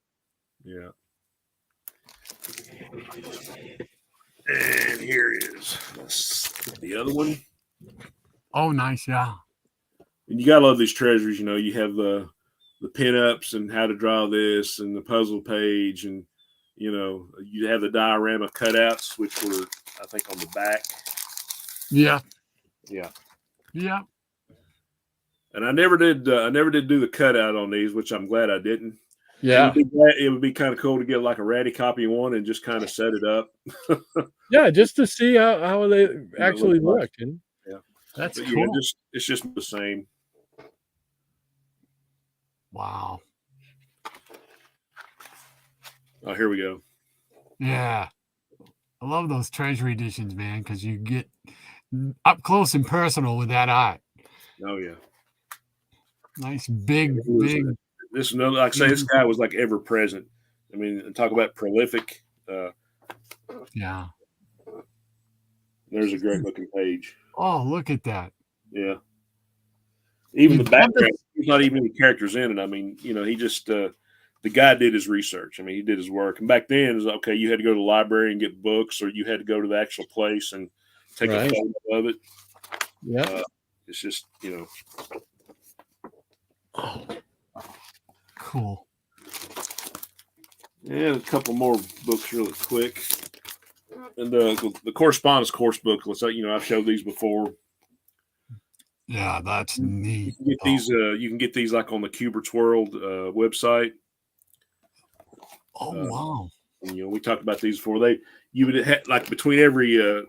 yeah. And here is the other one. Oh, nice, yeah. And you gotta love these treasuries. You have the pinups and how to draw this, and the puzzle page, and you have the diorama cutouts, which were I think on the back. Yeah. Yeah. Yeah. And I never did do the cutout on these, which I'm glad I didn't. Yeah. It would be kind of cool to get like a ratty copy of one and just kind of set it up. Yeah, just to see how they actually look. And yeah. That's but cool. Yeah, it's just the same. Wow. Oh, here we go. Yeah. I love those treasury editions, man, because you get up close and personal with that art. Oh, yeah. Nice, big. This like I say, this guy was like ever present. I mean, talk about prolific. Yeah. There's a great looking page. Oh, look at that. Yeah. Even the background, there's not even any characters in it. I mean, he just the guy did his research. I mean, he did his work. And back then, it was okay. You had to go to the library and get books, or you had to go to the actual place and take a photo of it. Yeah. It's just Oh, cool. Yeah, a couple more books really quick. And the correspondence course book. I've showed these before. Yeah, that's neat. You can get these like on the Kubert's World website. Oh wow! And, we talked about these before. You would have like between every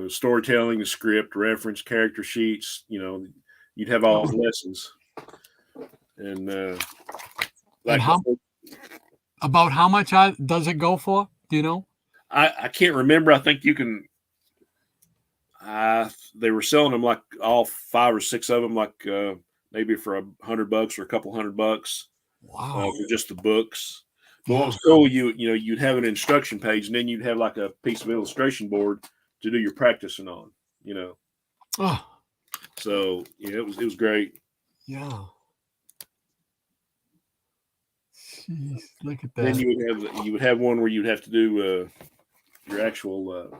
storytelling, the script, reference, character sheets. You'd have all the lessons. And about how much does it go for? Do you know? I can't remember. I think you can. They were selling them like all 5 or 6 of them, like maybe for $100 or a couple $100. Wow! For just the books. But what was cool, you'd have an instruction page, and then you'd have like a piece of illustration board to do your practicing on. Oh. So it was great. Yeah. Jeez, look at that. Then you would have one where you'd have to do your actual.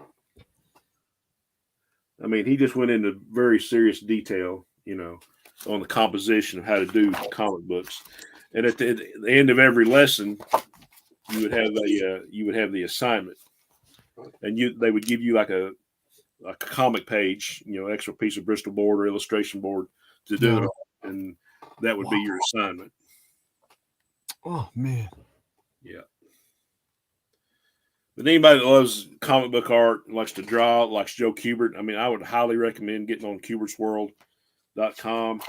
I mean, he just went into very serious detail, on the composition of how to do comic books. And at the end of every lesson, you would have the assignment, and they would give you like a comic page, extra piece of Bristol board or illustration board to do it, and that would be your assignment. Oh man, yeah. But anybody that loves comic book art, likes to draw, likes Joe Kubert, I mean, I would highly recommend getting on kubertsworld.com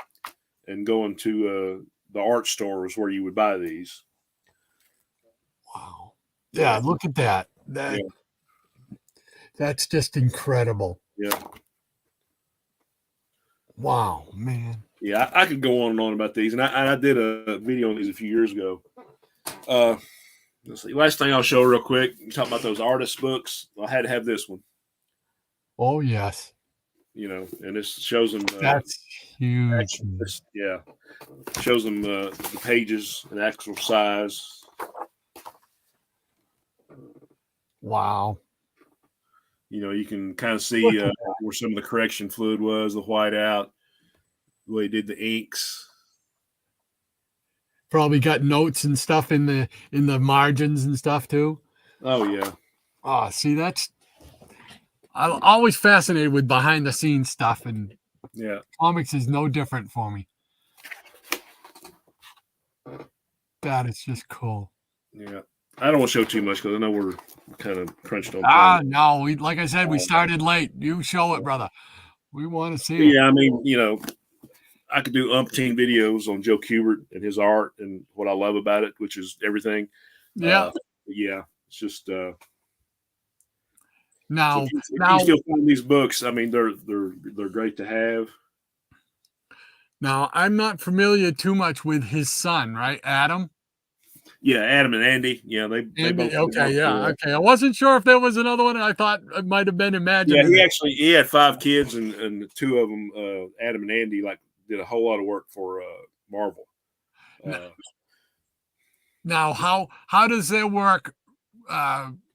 and going to the art stores where you would buy these. Wow. Yeah, look at that. That's just incredible. Yeah. Wow, man. Yeah, I could go on and on about these, and I did a video on these a few years ago. Let's see. Last thing I'll show real quick. You talk about those artist books. I had to have this one. Oh yes. And this shows them. That's huge. Shows them the pages and actual size. Wow. You can kind of see Look, where some of the correction fluid was, the white out, the way he did the inks. probably got notes and stuff in the margins and stuff too. Oh yeah. Oh, see, I'm always fascinated with behind the scenes stuff, and Yeah. comics is no different for me. That is just cool. Yeah. I don't want to show too much because I know we're kind of crunched on time. No, like I said, we started late. You show it, brother. We want to see it. Yeah, I mean, I could do umpteen videos on Joe Kubert and his art and what I love about it, which is everything. Yeah. Yeah, it's just Now, if you still find these books, I mean, they're great to have. Now, I'm not familiar too much with his son, right, Adam? Yeah, Adam and Andy. Yeah, they both. Okay, yeah, okay. I wasn't sure if there was another one. I thought it might have been imagined. Yeah, he had 5 kids, and 2 of them, Adam and Andy, like did a whole lot of work for Marvel. Now, how does their work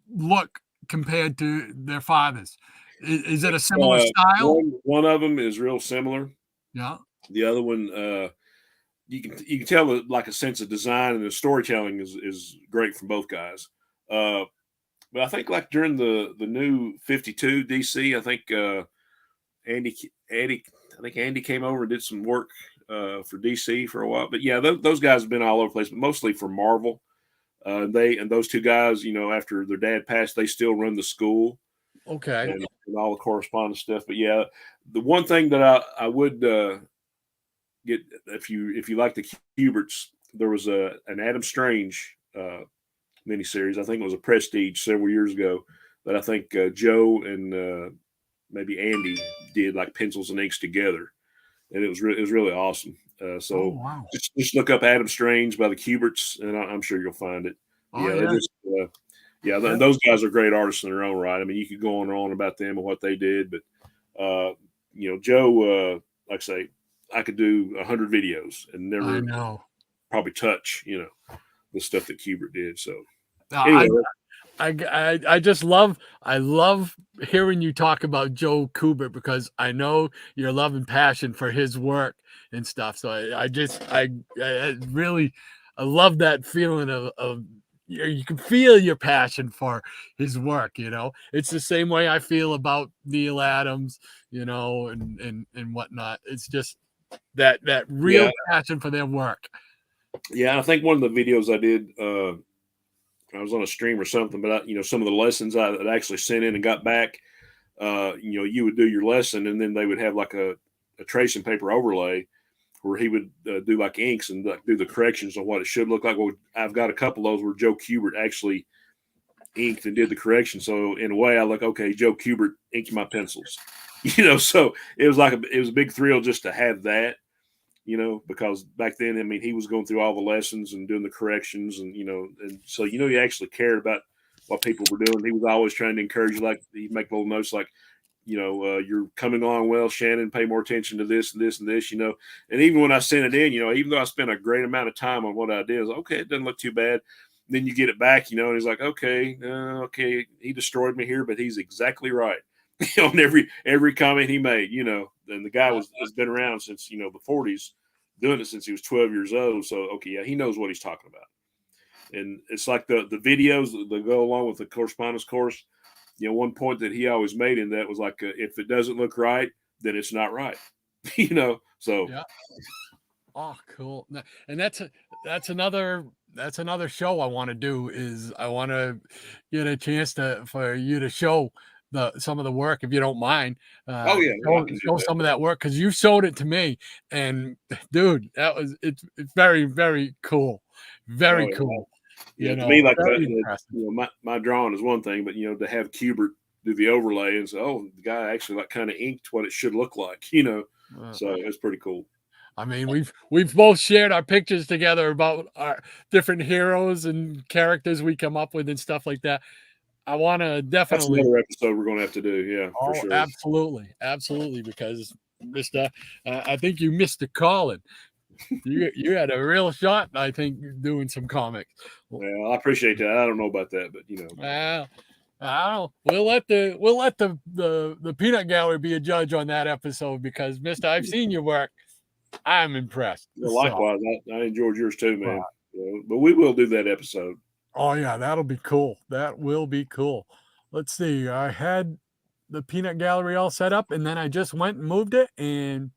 look compared to their father's? Is it a similar style? One of them is real similar. Yeah. The other one, you can tell that, like, a sense of design and the storytelling is great from both guys. But I think, like, during the new 52 DC, I think Andy came over and did some work for DC for a while. But yeah, those guys have been all over the place, but mostly for Marvel. Those 2 guys, after their dad passed, they still run the school. Okay. And all the correspondence stuff. But yeah, the one thing that I would get, if you like the Kuberts, there was an Adam Strange miniseries. I think it was a Prestige several years ago that I think Joe and maybe Andy did, like, pencils and inks together, and it was really awesome. Wow. Just look up Adam Strange by the Kuberts, and I'm sure you'll find it. Those guys are great artists in their own right. I mean, you could go on and on about them and what they did, but Joe, like I say, I could do 100 videos and never probably touch the stuff that Kubert did. So anyway, I just love hearing you talk about Joe Kubert, because I know your love and passion for his work and stuff. So I really love that feeling of you can feel your passion for his work. It's the same way I feel about Neil Adams, and whatnot. It's just that real passion for their work. Yeah, I think one of the videos I did, I was on a stream or something, but some of the lessons I actually sent in and got back, you would do your lesson, and then they would have like a tracing paper overlay where he would do like inks and do the corrections on what it should look like. Well, I've got a couple of those where Joe Kubert actually inked and did the correction. So in a way, I look, okay, Joe Kubert inked my pencils, so it was a big thrill just to have that. Because back then, I mean, he was going through all the lessons and doing the corrections, and and so he actually cared about what people were doing. He was always trying to encourage you, like he'd make little notes like, you're coming on well, Shannon. Pay more attention to this and this and this, And even when I sent it in, even though I spent a great amount of time on what I did, I was like, okay, it doesn't look too bad. Then you get it back, and he's like, okay, he destroyed me here, but he's exactly right. On every comment he made, and the guy has been around since the 40s, doing it since he was 12 years old. So okay, yeah, he knows what he's talking about. And it's like the videos that go along with the correspondence course. One point that he always made in that was like, if it doesn't look right, then it's not right. So yeah. Oh, cool. And that's another show I want to do. Is I want to get a chance for you to show some of the work, if you don't mind. Show some of that work, because you showed it to me, and dude, it's very, very cool. Very cool. Yeah, to me, like my drawing is one thing, but to have Kubert do the overlay and say, oh, the guy actually like kind of inked what it should look like, so it's pretty cool. I mean, we've both shared our pictures together about our different heroes and characters we come up with and stuff like that. I want to definitely. That's another episode we're going to have to do. Yeah, for sure. Absolutely, because I think you missed the calling. You had a real shot, I think, doing some comics. Well, I appreciate that. I don't know about that, but Well, I don't. We'll let the peanut gallery be a judge on that episode because, Mister, I've seen your work. I'm impressed. Well, So, likewise, I enjoyed yours too, man. But we will do that episode. oh yeah, that'll be cool. That will be cool. Let's see. I had the peanut gallery all set up, and then I just went and moved it, and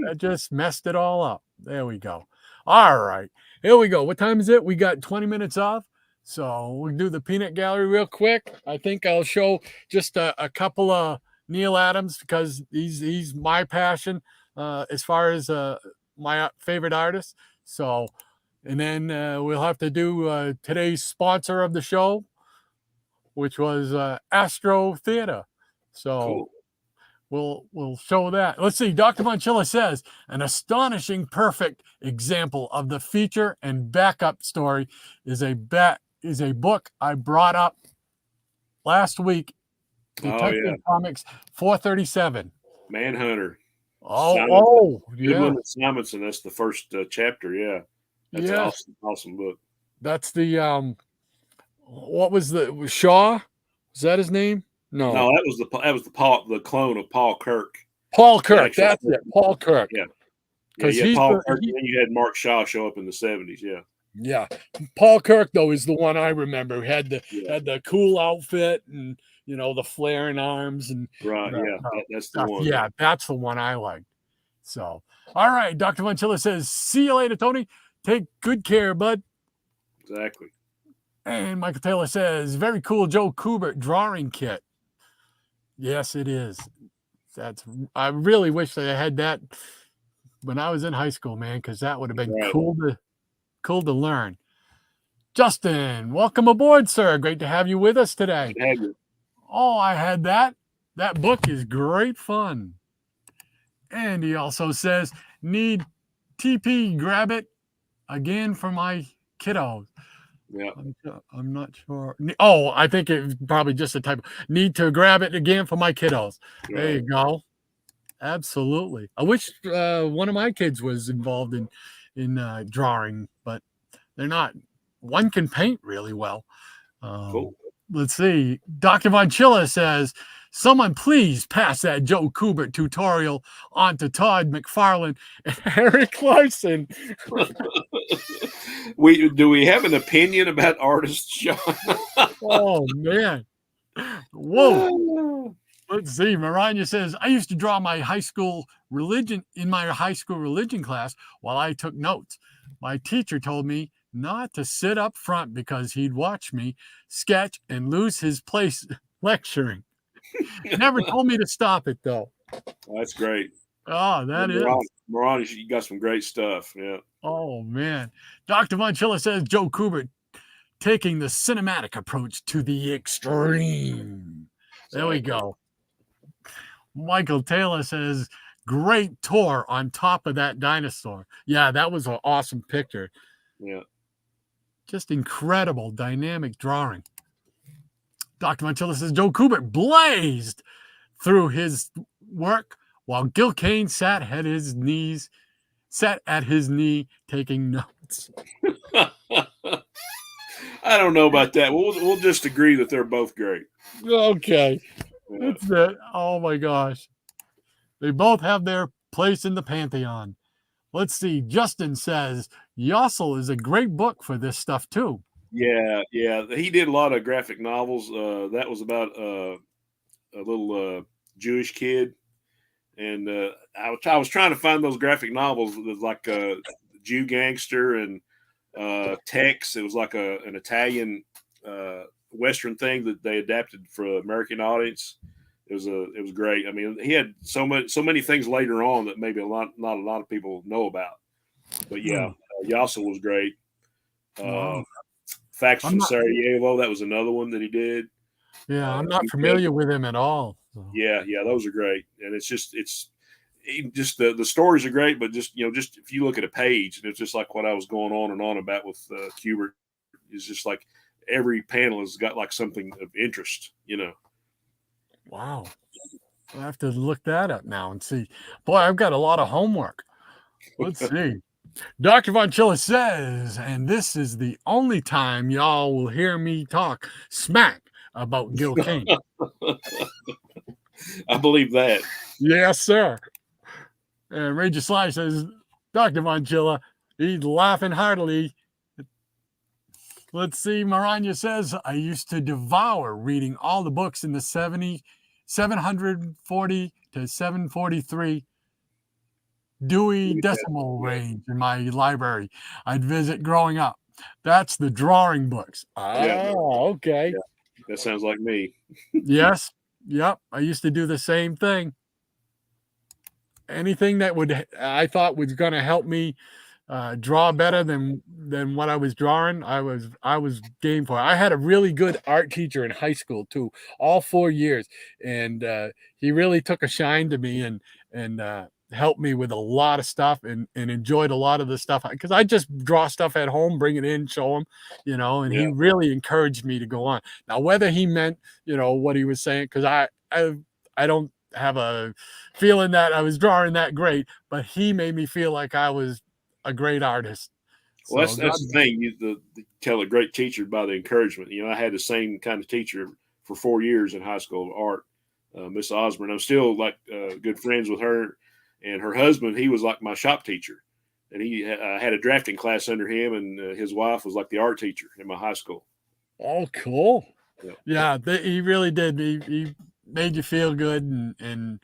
I just messed it all up. There we go. All right. Here we go. What time is it? We got 20 minutes off. So we'll do the peanut gallery real quick. I think I'll show just a couple of Neil Adams because he's my passion as far as my favorite artist. So, and then we'll have to do today's sponsor of the show, which was Astro Theater. So we'll show that. Let's see. Dr. Monchilla says an astonishing, perfect example of the feature and backup story is a book I brought up last week. Detective Comics 437. Manhunter. Yeah. Simonson. That's the first chapter. Yeah, that's an awesome book. That's the what was Shaw? Is that his name? No, that was the clone of Paul Kirk. Paul Kirk, that's it. Paul Kirk. Yeah, because Paul Kirk, and then you had Mark Shaw show up in the 70s. Yeah, yeah. Paul Kirk though is the one I remember. Had the cool outfit and the flaring arms and right. That's the one. Yeah, that's the one I like. So, all right, Dr. Monchilla says, "See you later, Tony. Take good care, bud." Exactly. And Michael Taylor says, "Very cool, Joe Kubert drawing kit." Yes, it is. I really wish that I had that when I was in high school, man, because that would have been cool to learn. Justin, welcome aboard, sir. Great to have you with us today. Oh, I had that. That book is great fun. And he also says, need TP grab it again for my kiddos. Yeah, I'm not sure. Oh, I think it's probably just a type. Need to grab it again for my kiddos. Right. There you go. Absolutely. I wish one of my kids was involved in drawing, but they're not. One can paint really well. Cool. Let's see. Dr. Monchilla says, "Someone please pass that Joe Kubert tutorial on to Todd McFarlane and Eric Larson." Do we have an opinion about artists, Sean? Oh man. Whoa. Let's see. Maranya says, "I used to draw my high school religion class while I took notes. My teacher told me not to sit up front because he'd watch me sketch and lose his place lecturing. Never told me to stop it though." That's great. Oh, that is. Maranya, you got some great stuff. Yeah. Oh man. Dr. Monchilla says Joe Kubert taking the cinematic approach to the extreme. There we go. Michael Taylor says, "Great tour on top of that dinosaur." Yeah, that was an awesome picture. Yeah. Just incredible dynamic drawing. Dr. Monchilla says Joe Kubert blazed through his work while Gil Kane sat at his knee taking notes. I don't know about that. We'll just agree that they're both great. Okay. Yeah. That's it. Oh my gosh. They both have their place in the pantheon. Let's see. Justin says Yossel is a great book for this stuff too. Yeah. He did a lot of graphic novels. That was about a little Jewish kid. And I was trying to find those graphic novels that was like Jew Gangster and Tex. It was like an Italian Western thing that they adapted for an American audience. It was great. I mean, he had so many things later on that maybe not a lot of people know about. But yeah, Yossel was great. Wow. Facts from Sarajevo, that was another one that he did. Yeah, I'm not familiar with him at all. So. Yeah, those are great, and it's just the stories are great, but just if you look at a page, and it's just like what I was going on and on about with Kubert. It's just like every panel has got like something of interest, Wow, I have to look that up now and see. Boy, I've got a lot of homework. Let's see. Dr. Monchilla says, and this is the only time y'all will hear me talk smack about Gil Kane. I believe that. Yes, sir. And Ranger Sly says, Dr. Von Chilla, he's laughing heartily. Let's see. Maranya says, I used to devour reading all the books in the 740 to 743 Dewey Decimal range in my library I'd visit growing up. That's the drawing books. Yeah. Okay. Yeah. That sounds like me. Yes. Yep. I used to do the same thing. Anything that I thought was going to help me draw better than what I was drawing, I was game for it. I had a really good art teacher in high school too, all 4 years, and he really took a shine to me and helped me with a lot of stuff and enjoyed a lot of the stuff because I just draw stuff at home, bring it in, show him, and he really encouraged me to go on. Now, whether he meant what he was saying, because I don't have a feeling that I was drawing that great, but he made me feel like I was a great artist. Well, that's the thing. You tell a great teacher by the encouragement. I had the same kind of teacher for 4 years in high school of art, Miss Osborne. I'm still like good friends with her, and her husband. He was like my shop teacher, and he had a drafting class under him, and his wife was like the art teacher in my high school. Oh, cool! Yeah, he really did. He made you feel good, and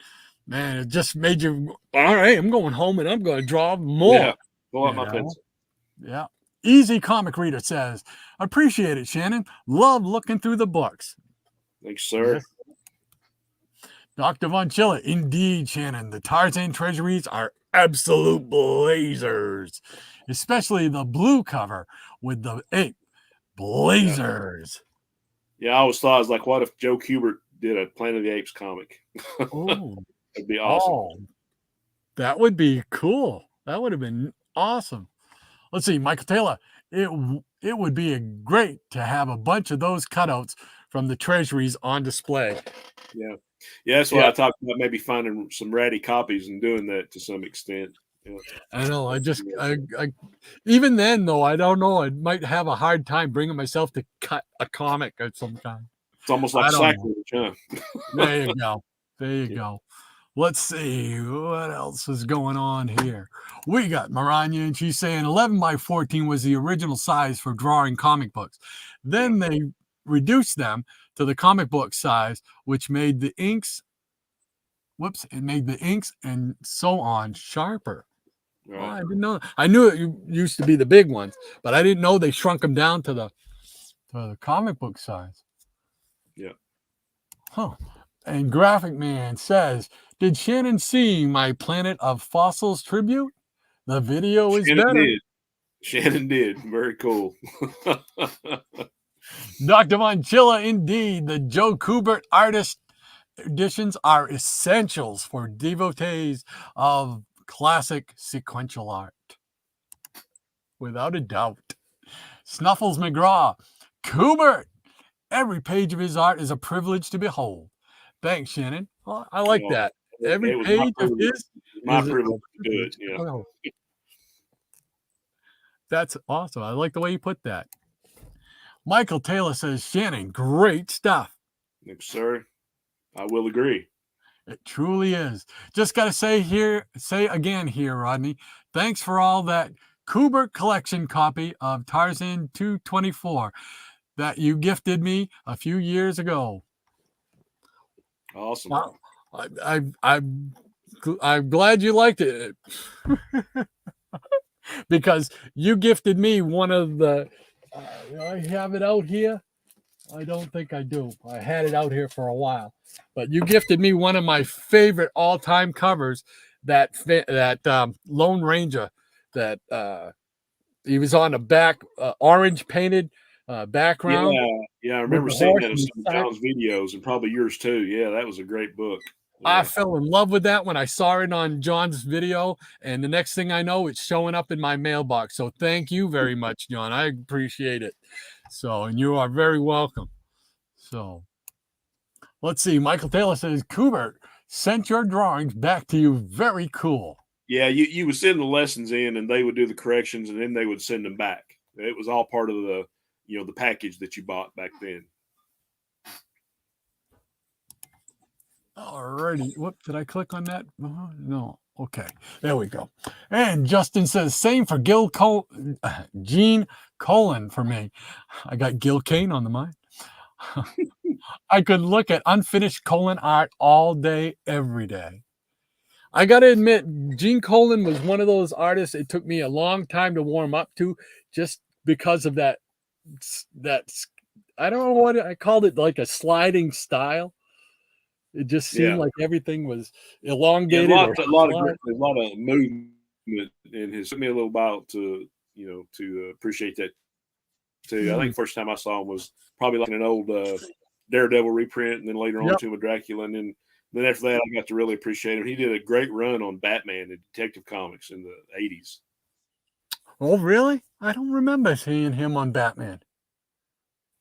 man, it just made you all right. I'm going home and I'm going to draw more. Yeah, pull out my pencil. Yeah. Easy Comic Reader says, appreciate it, Shannon. Love looking through the books. Thanks, sir. Yes. Dr. Von Chilla, indeed, Shannon. The Tarzan treasuries are absolute blazers, especially the blue cover with the ape. Blazers. Yeah, I always thought, I was like, what if Joe Kubert did a Planet of the Apes comic? Oh, that'd be awesome. Oh, that would be cool. That would have been awesome. Let's see, Michael Taylor. It would be great to have a bunch of those cutouts from the treasuries on display. Yeah, that's why I talked about maybe finding some ratty copies and doing that to some extent. I know. I even then though, I don't know. I might have a hard time bringing myself to cut a comic of some kind. It's almost like sacrilege, huh? There you go. There you go. Let's see what else is going on here. We got Maranya, and she's saying 11x14 was the original size for drawing comic books. Then they reduced them to the comic book size, which made the inks. It made the inks and so on sharper. Right. Oh, I didn't know. I knew it used to be the big ones, but I didn't know they shrunk them down to the comic book size. Yeah. Huh. And Graphic Man says, did Shannon see my Planet of Fossils tribute? The video is better. Shannon did. Very cool. Dr. Von Chilla, indeed. The Joe Kubert artist editions are essentials for devotees of classic sequential art. Without a doubt. Snuffles McGraw. Kubert. Every page of his art is a privilege to behold. Thanks, Shannon. Well, I like that. Every page of his my privilege to do it. Yeah. That's awesome. I like the way you put that. Michael Taylor says, Shannon, great stuff. Thanks, sir. I will agree. It truly is. Just got to say again here, Rodney, thanks for all that Kubert collection copy of Tarzan 224 that you gifted me a few years ago. Awesome. Wow. I'm glad you liked it because you gifted me one of the. I have it out here. I don't think I do. I had it out here for a while, but you gifted me one of my favorite all-time covers. That Lone Ranger that he was on the back, orange painted background. Yeah, I remember seeing that in some of John's videos and probably yours too. Yeah, that was a great book. Yeah. I fell in love with that when I saw it on John's video, and the next thing I know, it's showing up in my mailbox. So thank you very much, John. I appreciate it. So, and you are very welcome. So, let's see. Michael Taylor says, Kubert sent your drawings back to you. Very cool. Yeah, you would send the lessons in, and they would do the corrections, and then they would send them back. It was all part of the the package that you bought back then. Alrighty. What did I click on that? No. Okay. There we go. And Justin says, same for Gene Colin for me. I got Gil Kane on the mind. I could look at unfinished Colin art all day, every day. I got to admit, Gene Colin was one of those artists it took me a long time to warm up to just because of that I don't know what I called it, like a sliding style. It just seemed like everything was elongated. A lot of movement in his. Took me a little while to appreciate that too. I think first time I saw him was probably like an old Daredevil reprint, and then later on to a Dracula, and then after that I got to really appreciate him. He did a great run on Batman and Detective Comics in the 80s. Oh, really? I don't remember seeing him on Batman.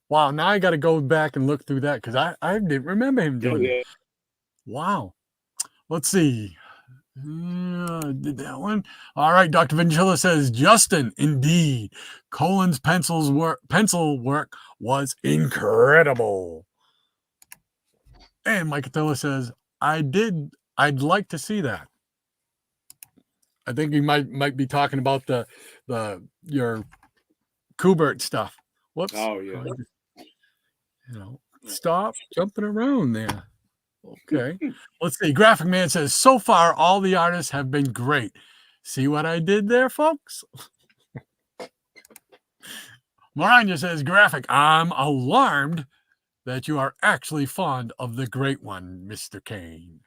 Wow, now I got to go back and look through that because I didn't remember him doing it. Wow. Let's see. Did that one? All right. Dr. Vincilla says, Justin, indeed, Colin's pencil work was incredible. And Mike Attila says, I'd like to see that. I think he might be talking about your Kubert stuff. Whoops. Oh yeah. Stop jumping around there. Okay. Let's see. Graphic Man says, so far, all the artists have been great. See what I did there, folks? Maranya says, Graphic, I'm alarmed that you are actually fond of the great one, Mr. Kane.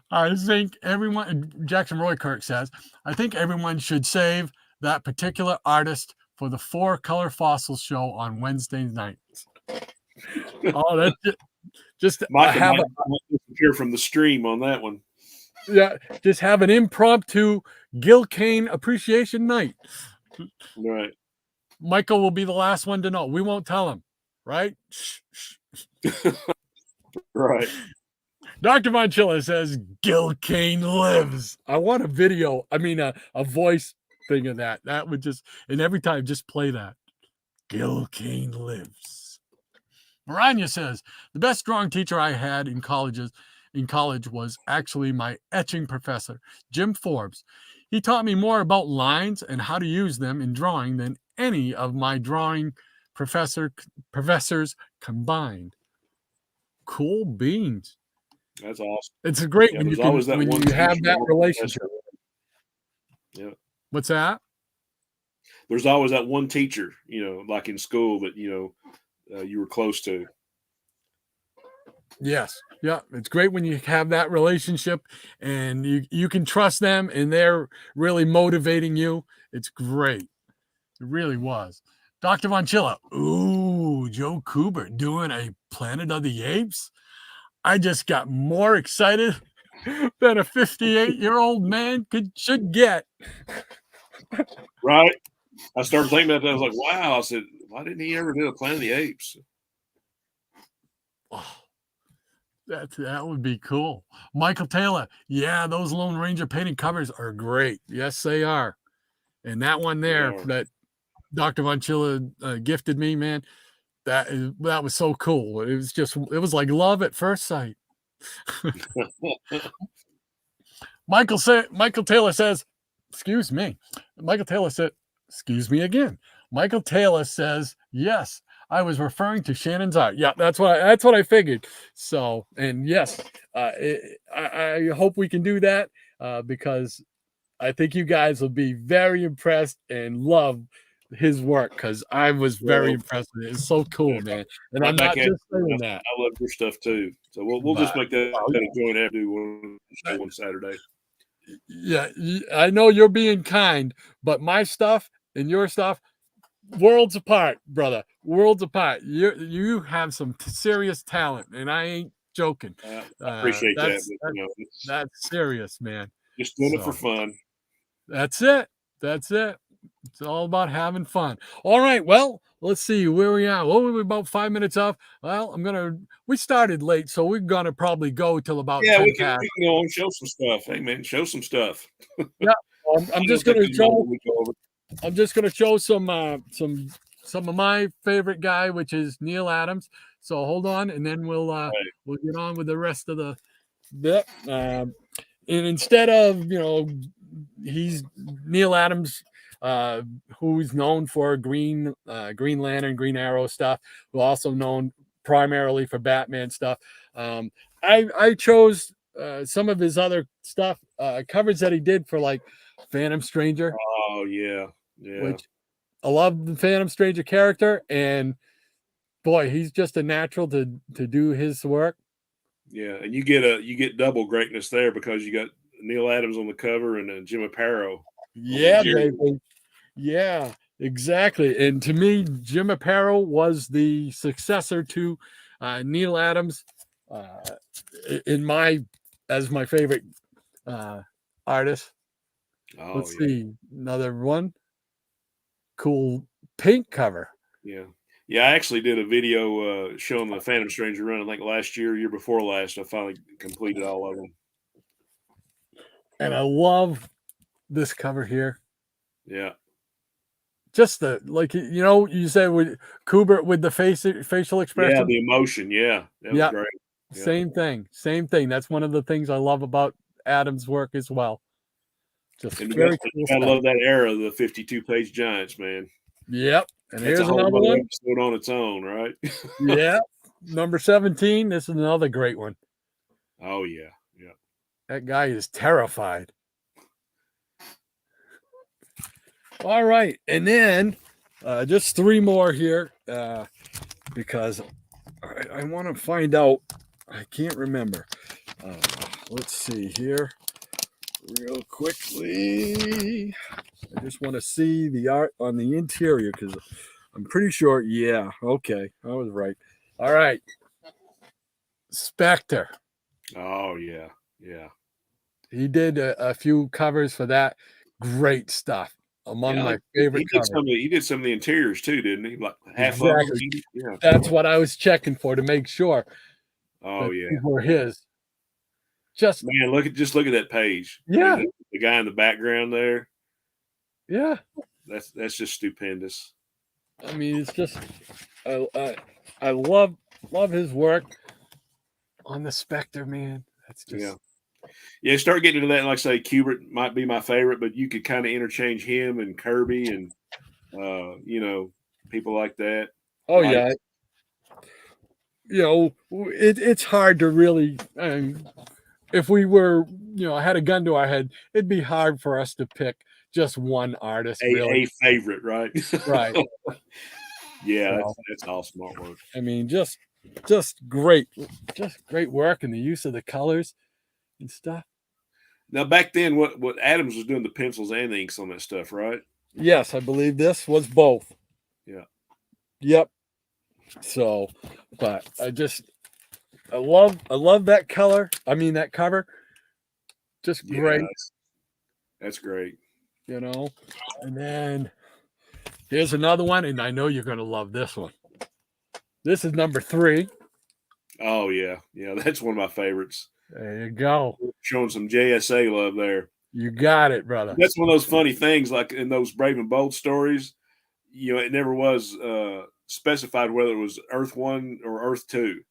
I think everyone, Jackson Roy Kirk says, I think everyone should save that particular artist for the 4 Color Fossils show on Wednesday nights. Oh, that's just might disappear from the stream on that one. Yeah, just have an impromptu Gil Kane appreciation night. Right. Michael will be the last one to know. We won't tell him, right? Right. Dr. Monchilla says Gil Kane lives. I want a video. I mean, a voice thing of that. That would just, and every time, just play that. Gil Kane lives. Maranya says, the best drawing teacher I had in college was actually my etching professor, Jim Forbes. He taught me more about lines and how to use them in drawing than any of my drawing professors combined. Cool beans. That's awesome. It's great when you have that relationship. Yeah. What's that? There's always that one teacher, like in school that, you were close to. Yes. Yeah. It's great when you have that relationship and you can trust them and they're really motivating you. It's great. It really was. Dr. Vonchilla. Ooh, Joe Kubert doing a Planet of the Apes. I just got more excited than a 58-year-old man should get. Right. I started thinking about that. I was like, wow. I said, why didn't he ever do a Planet of the Apes? Oh, that would be cool. Michael Taylor. Yeah, those Lone Ranger painted covers are great. Yes, they are. And that one there that Dr. Vonchilla gifted me, man, that was so cool. It was like love at first sight. Michael Taylor says, excuse me. Michael Taylor said, excuse me again. Michael Taylor says, yes, I was referring to Shannon's art. Yeah, that's what I figured. So, and yes, I hope we can do that because I think you guys will be very impressed and love his work because I was very impressed with it. It's so cool, man. And I'm not just saying that. I love your stuff too. So we'll just make that a joint have to do one Saturday. Yeah, I know you're being kind, but my stuff and your stuff, worlds apart, brother. Worlds apart. You have some serious talent, and I ain't joking. I appreciate that. That's serious, man. Just doing it for fun. That's it. It's all about having fun. All right. Well, let's see where we are. Well, we're about 5 minutes off. Well, we started late, so we're going to probably go till about 10 we can go and show some stuff. Hey, man, show some stuff. Yeah. I'm just going to show some of my favorite guy, which is Neil Adams. So hold on, and then we'll get on with the rest of the bit. And instead of he's Neil Adams, who's known for Green Lantern, Green Arrow stuff, who also known primarily for Batman stuff. I chose some of his other stuff, covers that he did for like Phantom Stranger. Oh yeah, Which I love the Phantom Stranger character, and boy, he's just a natural to do his work. Yeah, and you get double greatness there because you got Neil Adams on the cover and Jim Aparo. Yeah, yeah, exactly. And to me, Jim Aparo was the successor to Neil Adams, as my favorite artist. Oh, Let's see, another one. Cool pink cover. Yeah. Yeah, I actually did a video showing the Phantom Stranger run, I think last year before last. I finally completed all of them. And I love this cover here. Yeah. Just you said with Kubert with the facial expression. Yeah, the emotion. Yeah. That was great. Yeah. Same thing. That's one of the things I love about Adams' work as well. Just very cool I love that era of the 52-page Giants, man. Yep. And here's another one episode on its own, right? Yeah. Number 17. This is another great one. Oh yeah. Yeah. That guy is terrified. All right. And then just 3 more here because I want to find out. I can't remember. Let's see here real quickly. I just want to see the art on the interior because I'm pretty sure. Yeah. Okay. I was right. All right. Spectre. Oh, yeah. Yeah. He did a few covers for that. Great stuff. Among my favorite covers. He did some of the interiors too, didn't he? Like half exactly. of them. Yeah. That's what I was checking for to make sure. Oh yeah. These were his. Just man, look at that page. Yeah. I mean, the guy in the background there. Yeah. That's just stupendous. I mean, it's just I love his work on the Spectre, man. That's just Yeah, start getting into that. Like I say, Kubert might be my favorite, but you could kind of interchange him and Kirby and people like that. Oh yeah. It's hard to really. If we were, had a gun to our head, it'd be hard for us to pick just one artist. A favorite, right? Right. Yeah, that's all smart work. I mean, just great work and the use of the colors and stuff. Now, back then, what Adams was doing the pencils and the inks on that stuff, right? Yes, I believe this was both. Yeah. Yep. So, but I love that color. I mean, that cover. Just great. That's great. And then here's another one, and I know you're going to love this one. This is number 3. Oh, yeah. Yeah, that's one of my favorites. There you go. Showing some JSA love there. You got it, brother. That's one of those funny things, like in those Brave and Bold stories, it never was specified whether it was Earth 1 or Earth 2,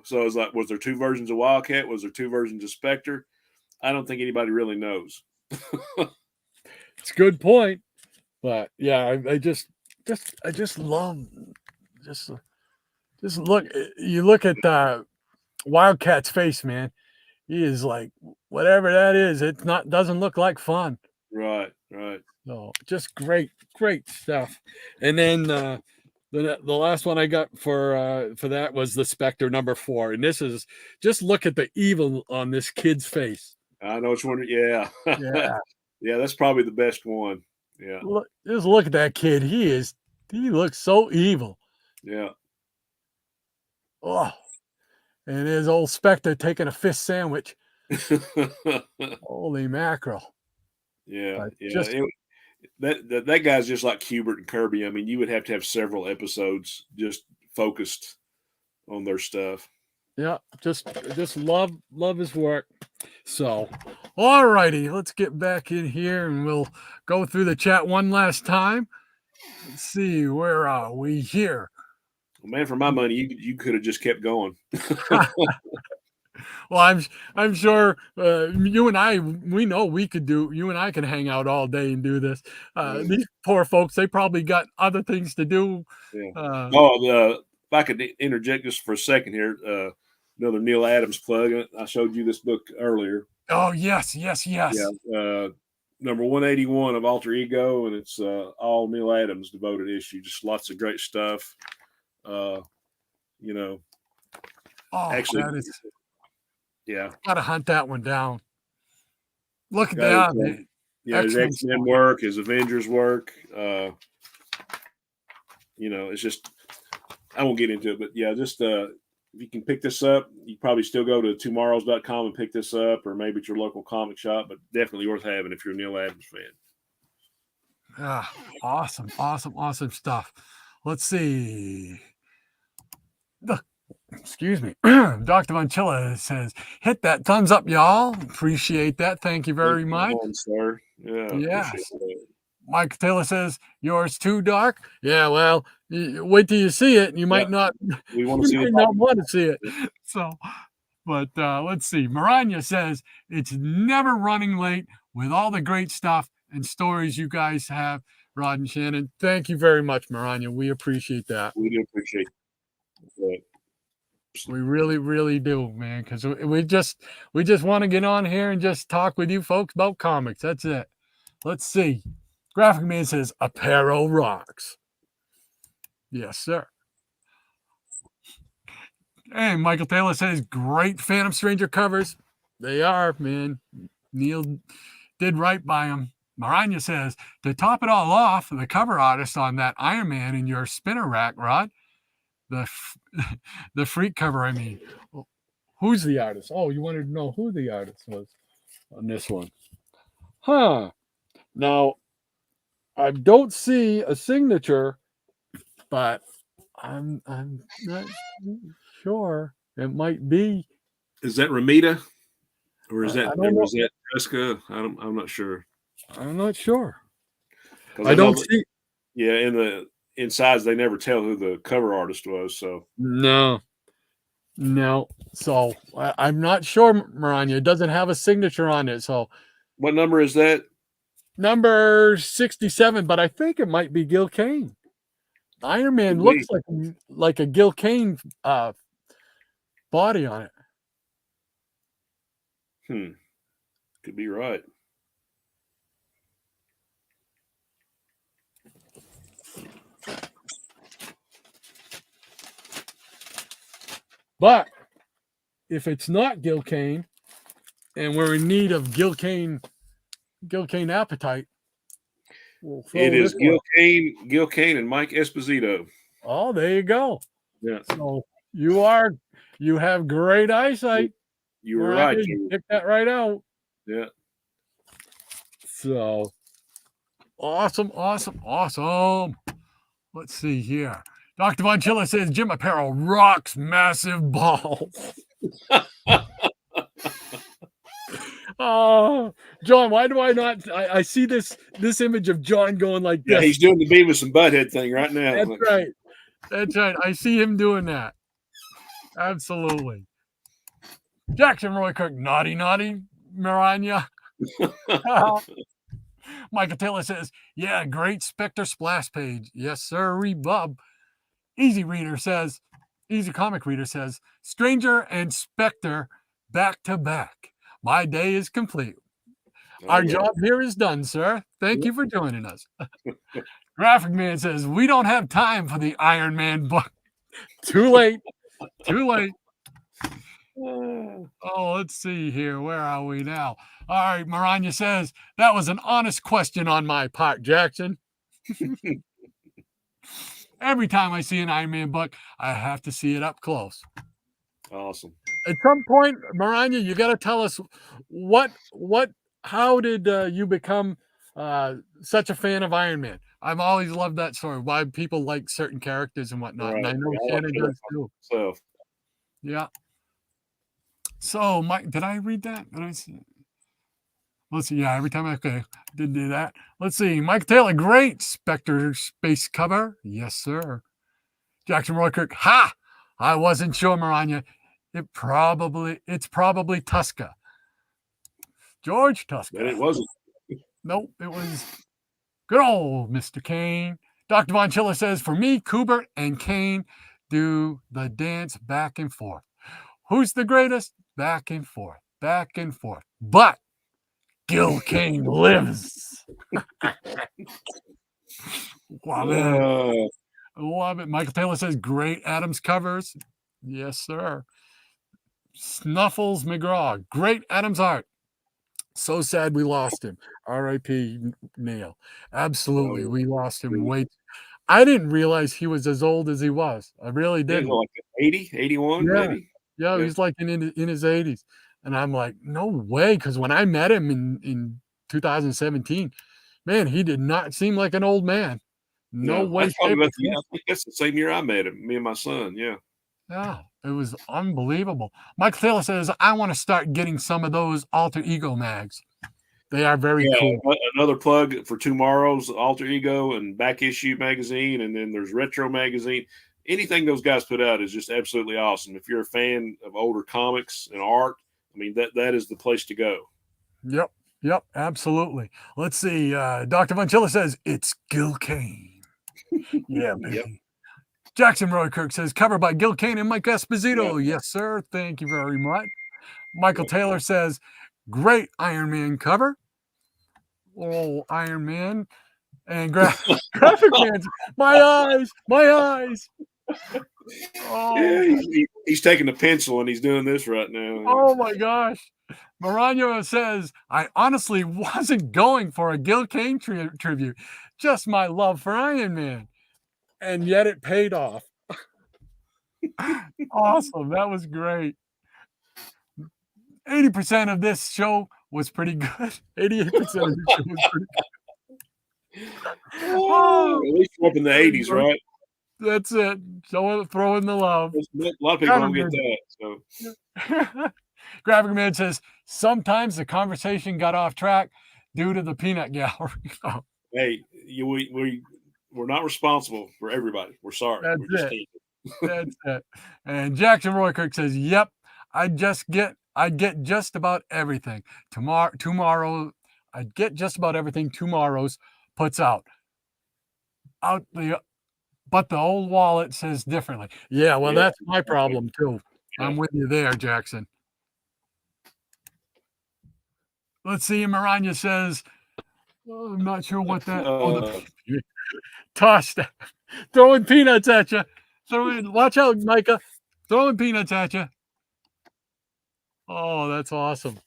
So it was like, was there 2 versions of Wildcat? Was there 2 versions of Spectre? I don't think anybody really knows. It's a good point. But yeah, I just love just look. You look at Wildcat's face, man. He is like, whatever that is, doesn't look like fun. Right. So just great stuff. And then the last one I got for that was the Spectre number 4. And this is just look at the evil on this kid's face. I know which one. Yeah. Yeah, that's probably the best one. Yeah. Just look at that kid. He looks so evil. Yeah. Oh. And his old Spectre taking a fish sandwich. Holy mackerel. Yeah. That guy's just like Kubert and Kirby. I mean, you would have to have several episodes just focused on their stuff. Yeah, just love his work. So, all righty, let's get back in here and we'll go through the chat one last time. Let's see, where are we here? Man, for my money, you could have just kept going. Well, I'm sure you and I, we know we could do. You and I can hang out all day and do this. These poor folks, they probably got other things to do. Yeah. If I could interject just for a second here, another Neil Adams plug. I showed you this book earlier. Oh yes. Yeah, number 181 of Alter Ego, and it's all Neil Adams devoted issue. Just lots of great stuff. Actually, that is, yeah, gotta hunt that one down. Look at that. that. His X-Men work, his Avengers work. It's just, I won't get into it, but yeah, just if you can pick this up, you probably still go to tomorrows.com and pick this up, or maybe at your local comic shop, but definitely worth having if you're a Neil Adams fan. Awesome stuff. Let's see. Excuse me. Dr. Monchilla says, hit that thumbs up, y'all. Appreciate that. Thank you very much. Sir. Yeah. Yes. Mike Taylor says, yours too dark. Yeah, well, wait till you see it. You might not want to see it. So, but let's see. Maranya says, it's never running late with all the great stuff and stories you guys have, Rod and Shannon. Thank you very much, Maranya. We appreciate that. We do appreciate it. We really, really do, man, because we just want to get on here and just talk with you folks about comics. That's it. Let's see. Graphic Man says, apparel rocks. Yes, sir. And Michael Taylor says, great Phantom Stranger covers. They are, man. Neil did right by them. Maranya says, to top it all off, the cover artist on that Iron Man in your spinner rack, Rod, the freak cover, I mean. Who's the artist? Oh, you wanted to know who the artist was on this one. Huh. Now, I don't see a signature, but I'm not sure. It might be. Is that Ramita? Or is that Jessica? I'm not sure. I'm not sure. I don't see. Yeah, in the insides, they never tell who the cover artist was. So no. So I'm not sure, Maranya. It doesn't have a signature on it. So what number is that? Number 67, but I think it might be Gil Kane. Iron Man looks like a Gil Kane body on it. Could be right. But if it's not Gil Kane, and we're in need of Gil Kane appetite, it is Gil Kane, and Mike Esposito. Oh, there you go. Yeah. So you have great eyesight. You were right. You picked that right out. Yeah. So awesome. Let's see here. Dr. Von Chilla says Jim Apparel rocks massive balls. Oh, John, why do I not? I see this image of John going like this. Yeah, he's doing the Beavis and Butthead thing right now. That's right. I see him doing that. Absolutely. Jackson Roy Kirk, naughty, Maranya. Michael Taylor says, yeah, great Spectre splash page. Yes, sir, Bub. Easy Comic Reader says, Stranger and Spectre back to back. My day is complete. Our job here is done, sir. Thank you for joining us. Graphic Man says, we don't have time for the Iron Man book. Too late. Oh, let's see here. Where are we now? All right, Maranya says, that was an honest question on my part, Jackson. Every time I see an Iron Man book, I have to see it up close. Awesome. At some point, Maranya, you got to tell us how did you become such a fan of Iron Man? I've always loved that story, why people like certain characters and whatnot. Right. And I know Shannon does too. So. Yeah. So, Mike, did I read that? Did I see it? Let's see. Yeah, every time I did do that. Let's see. Mike Taylor, great Spectre space cover. Yes, sir. Jackson Roykirk, ha! I wasn't sure, Maranya. It's probably Tuska. George Tuska. And it wasn't. Nope, it was good old Mr. Kane. Dr. Von Chiller says, for me, Kubert and Kane do the dance back and forth. Who's the greatest? Back and forth, back and forth. But Gil Kane lives. Love it. Love it. Michael Taylor says, great Adams covers. Yes, sir. Snuffles McGraw, great Adams art. So sad we lost him. R.I.P. Neil. Absolutely, we lost him. I didn't realize he was as old as he was. I really didn't. Like 80, 81, yeah. maybe. Yeah, he's like in his 80s. And I'm like, no way. Because when I met him in 2017, man, he did not seem like an old man. No way. I think that's the same year I met him, me and my son. Yeah. Yeah, it was unbelievable. Michael Taylor says, I want to start getting some of those alter ego mags. They are very cool. Another plug for tomorrow's Alter Ego and Back Issue magazine, and then there's Retro magazine. Anything those guys put out is just absolutely awesome. If you're a fan of older comics and art, I mean, that is the place to go. Yep, absolutely. Let's see. Dr. Von Chiller says, it's Gil Kane. Yeah, baby. Yep. Jackson Roykirk says, cover by Gil Kane and Mike Esposito. Yep. Yes, sir. Thank you very much. Michael Taylor says, great Iron Man cover. Oh, Iron Man. And Graphic Man. My eyes. Oh. He's taking the pencil and he's doing this right now. Oh, my gosh. Marano says, I honestly wasn't going for a Gil Kane tribute. Just my love for Iron Man. And yet it paid off. Awesome. That was great. 80% of this show was pretty good. 88% of this show was pretty good. At least up in the 80s, right? That's it. Throw in the love. A lot of people don't get that. So. Graphic Man says, sometimes the conversation got off track due to the peanut gallery. Hey, we're not responsible for everybody. We're sorry. That's it. That's it. And Jackson Roykirk says, yep, I get just about everything. Tomorrow, I get just about everything tomorrow's puts out. But the old wallet says differently. Yeah, well, that's my problem too. I'm with you there, Jackson. Let's see. Maranya says, I'm not sure what that. Tossed. Throwing peanuts at you. Watch out, Micah. Throwing peanuts at you. Oh, that's awesome.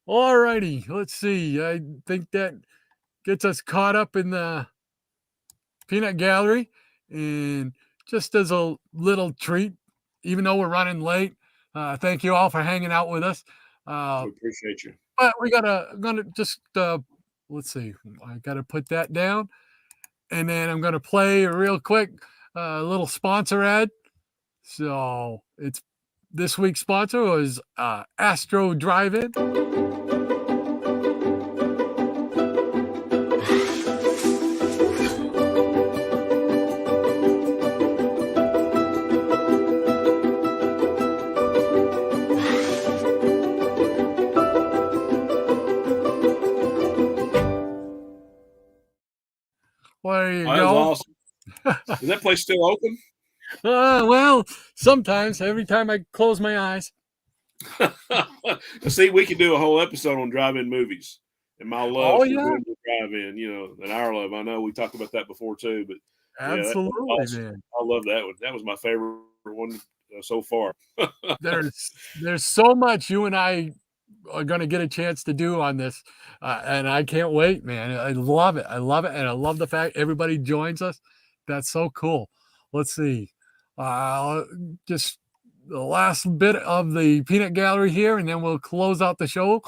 All righty. Let's see. I think that gets us caught up in the peanut gallery. And just as a little treat, even though we're running late, thank you all for hanging out with us. We appreciate you. But we gonna just let's see. I gotta put that down. And then I'm going to play a real quick little sponsor ad. So it's this week's sponsor was Astro Drive-In. Well, there you go. Awesome. Is that place still open? Well, sometimes, every time I close my eyes. See, we could do a whole episode on drive-in movies and my love for drive-in, and our love. I know we talked about that before too, but absolutely, awesome. man. I love that one. That was my favorite one so far. There's so much you and I are going to get a chance to do on this, and I can't wait, man. I love it. And I love the fact everybody joins us. That's so cool. Let's see. Just the last bit of the peanut gallery here, and then we'll close out the show.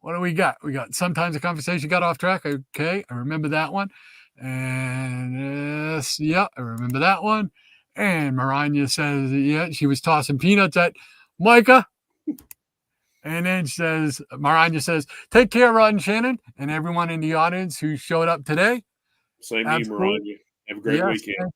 What do we got? We got sometimes the conversation got off track. Okay, I remember that one. And I remember that one. And Maranya says, she was tossing peanuts at Micah. And then Maranya says, take care, Rod and Shannon, and everyone in the audience who showed up today. Same to you, Maranya. Have a great weekend.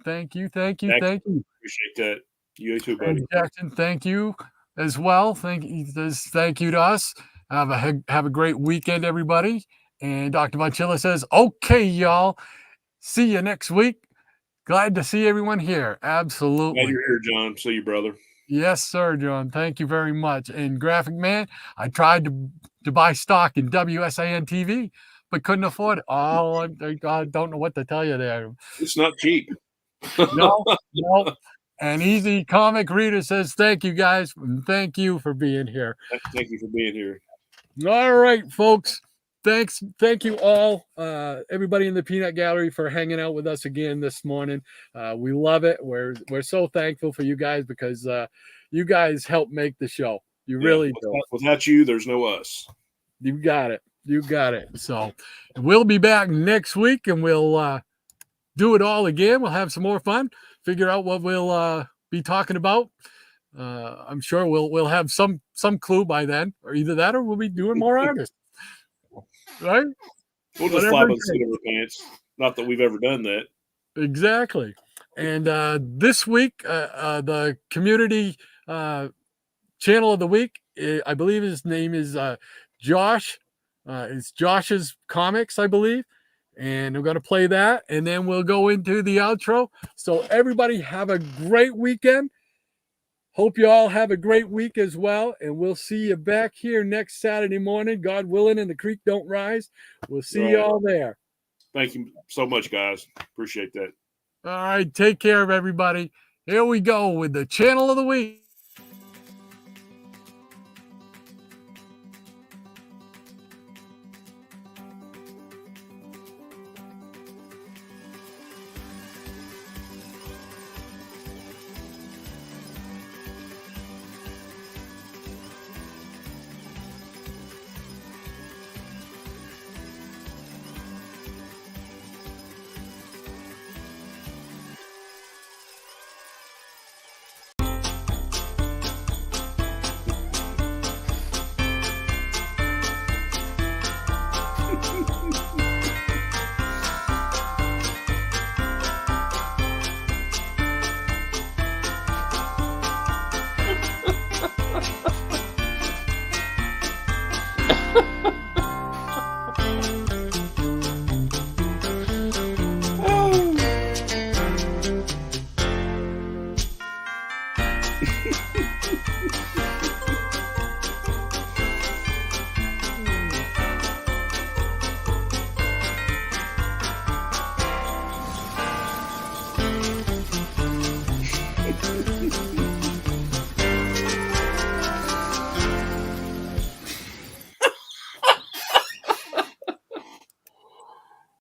Thank you. Thank you. Excellent. Thank you. Appreciate that. You too, buddy. And Jackson, thank you as well. Thank you to us. Have a great weekend, everybody. And Dr. Vonchilla says, okay, y'all. See you next week. Glad to see everyone here. Absolutely. Glad you're here, John. See you, brother. Yes, sir, John. Thank you very much. And Graphic Man, I tried to buy stock in WSAN TV, but couldn't afford it. Oh, I don't know what to tell you there. It's not cheap. No. And Easy Comic Reader says, thank you, guys. And thank you for being here. Thank you for being here. All right, folks. Thank you all, everybody in the Peanut Gallery, for hanging out with us again this morning. We love it. We're so thankful for you guys because you guys help make the show. You really do. Without you, there's no us. You got it. So we'll be back next week and we'll do it all again. We'll have some more fun. Figure out what we'll be talking about. I'm sure we'll have some clue by then, or either that or we'll be doing more artists. Right? We'll just fly by the seat of our pants. Not that we've ever done that. Exactly. And this week, the community channel of the week, I believe his name is Josh. It's Josh's Comics, I believe. And we're going to play that. And then we'll go into the outro. So everybody have a great weekend. Hope you all have a great week as well. And we'll see you back here next Saturday morning, God willing, and the creek don't rise. We'll see you all there. Thank you so much, guys. Appreciate that. All right. Take care of everybody. Here we go with the channel of the week.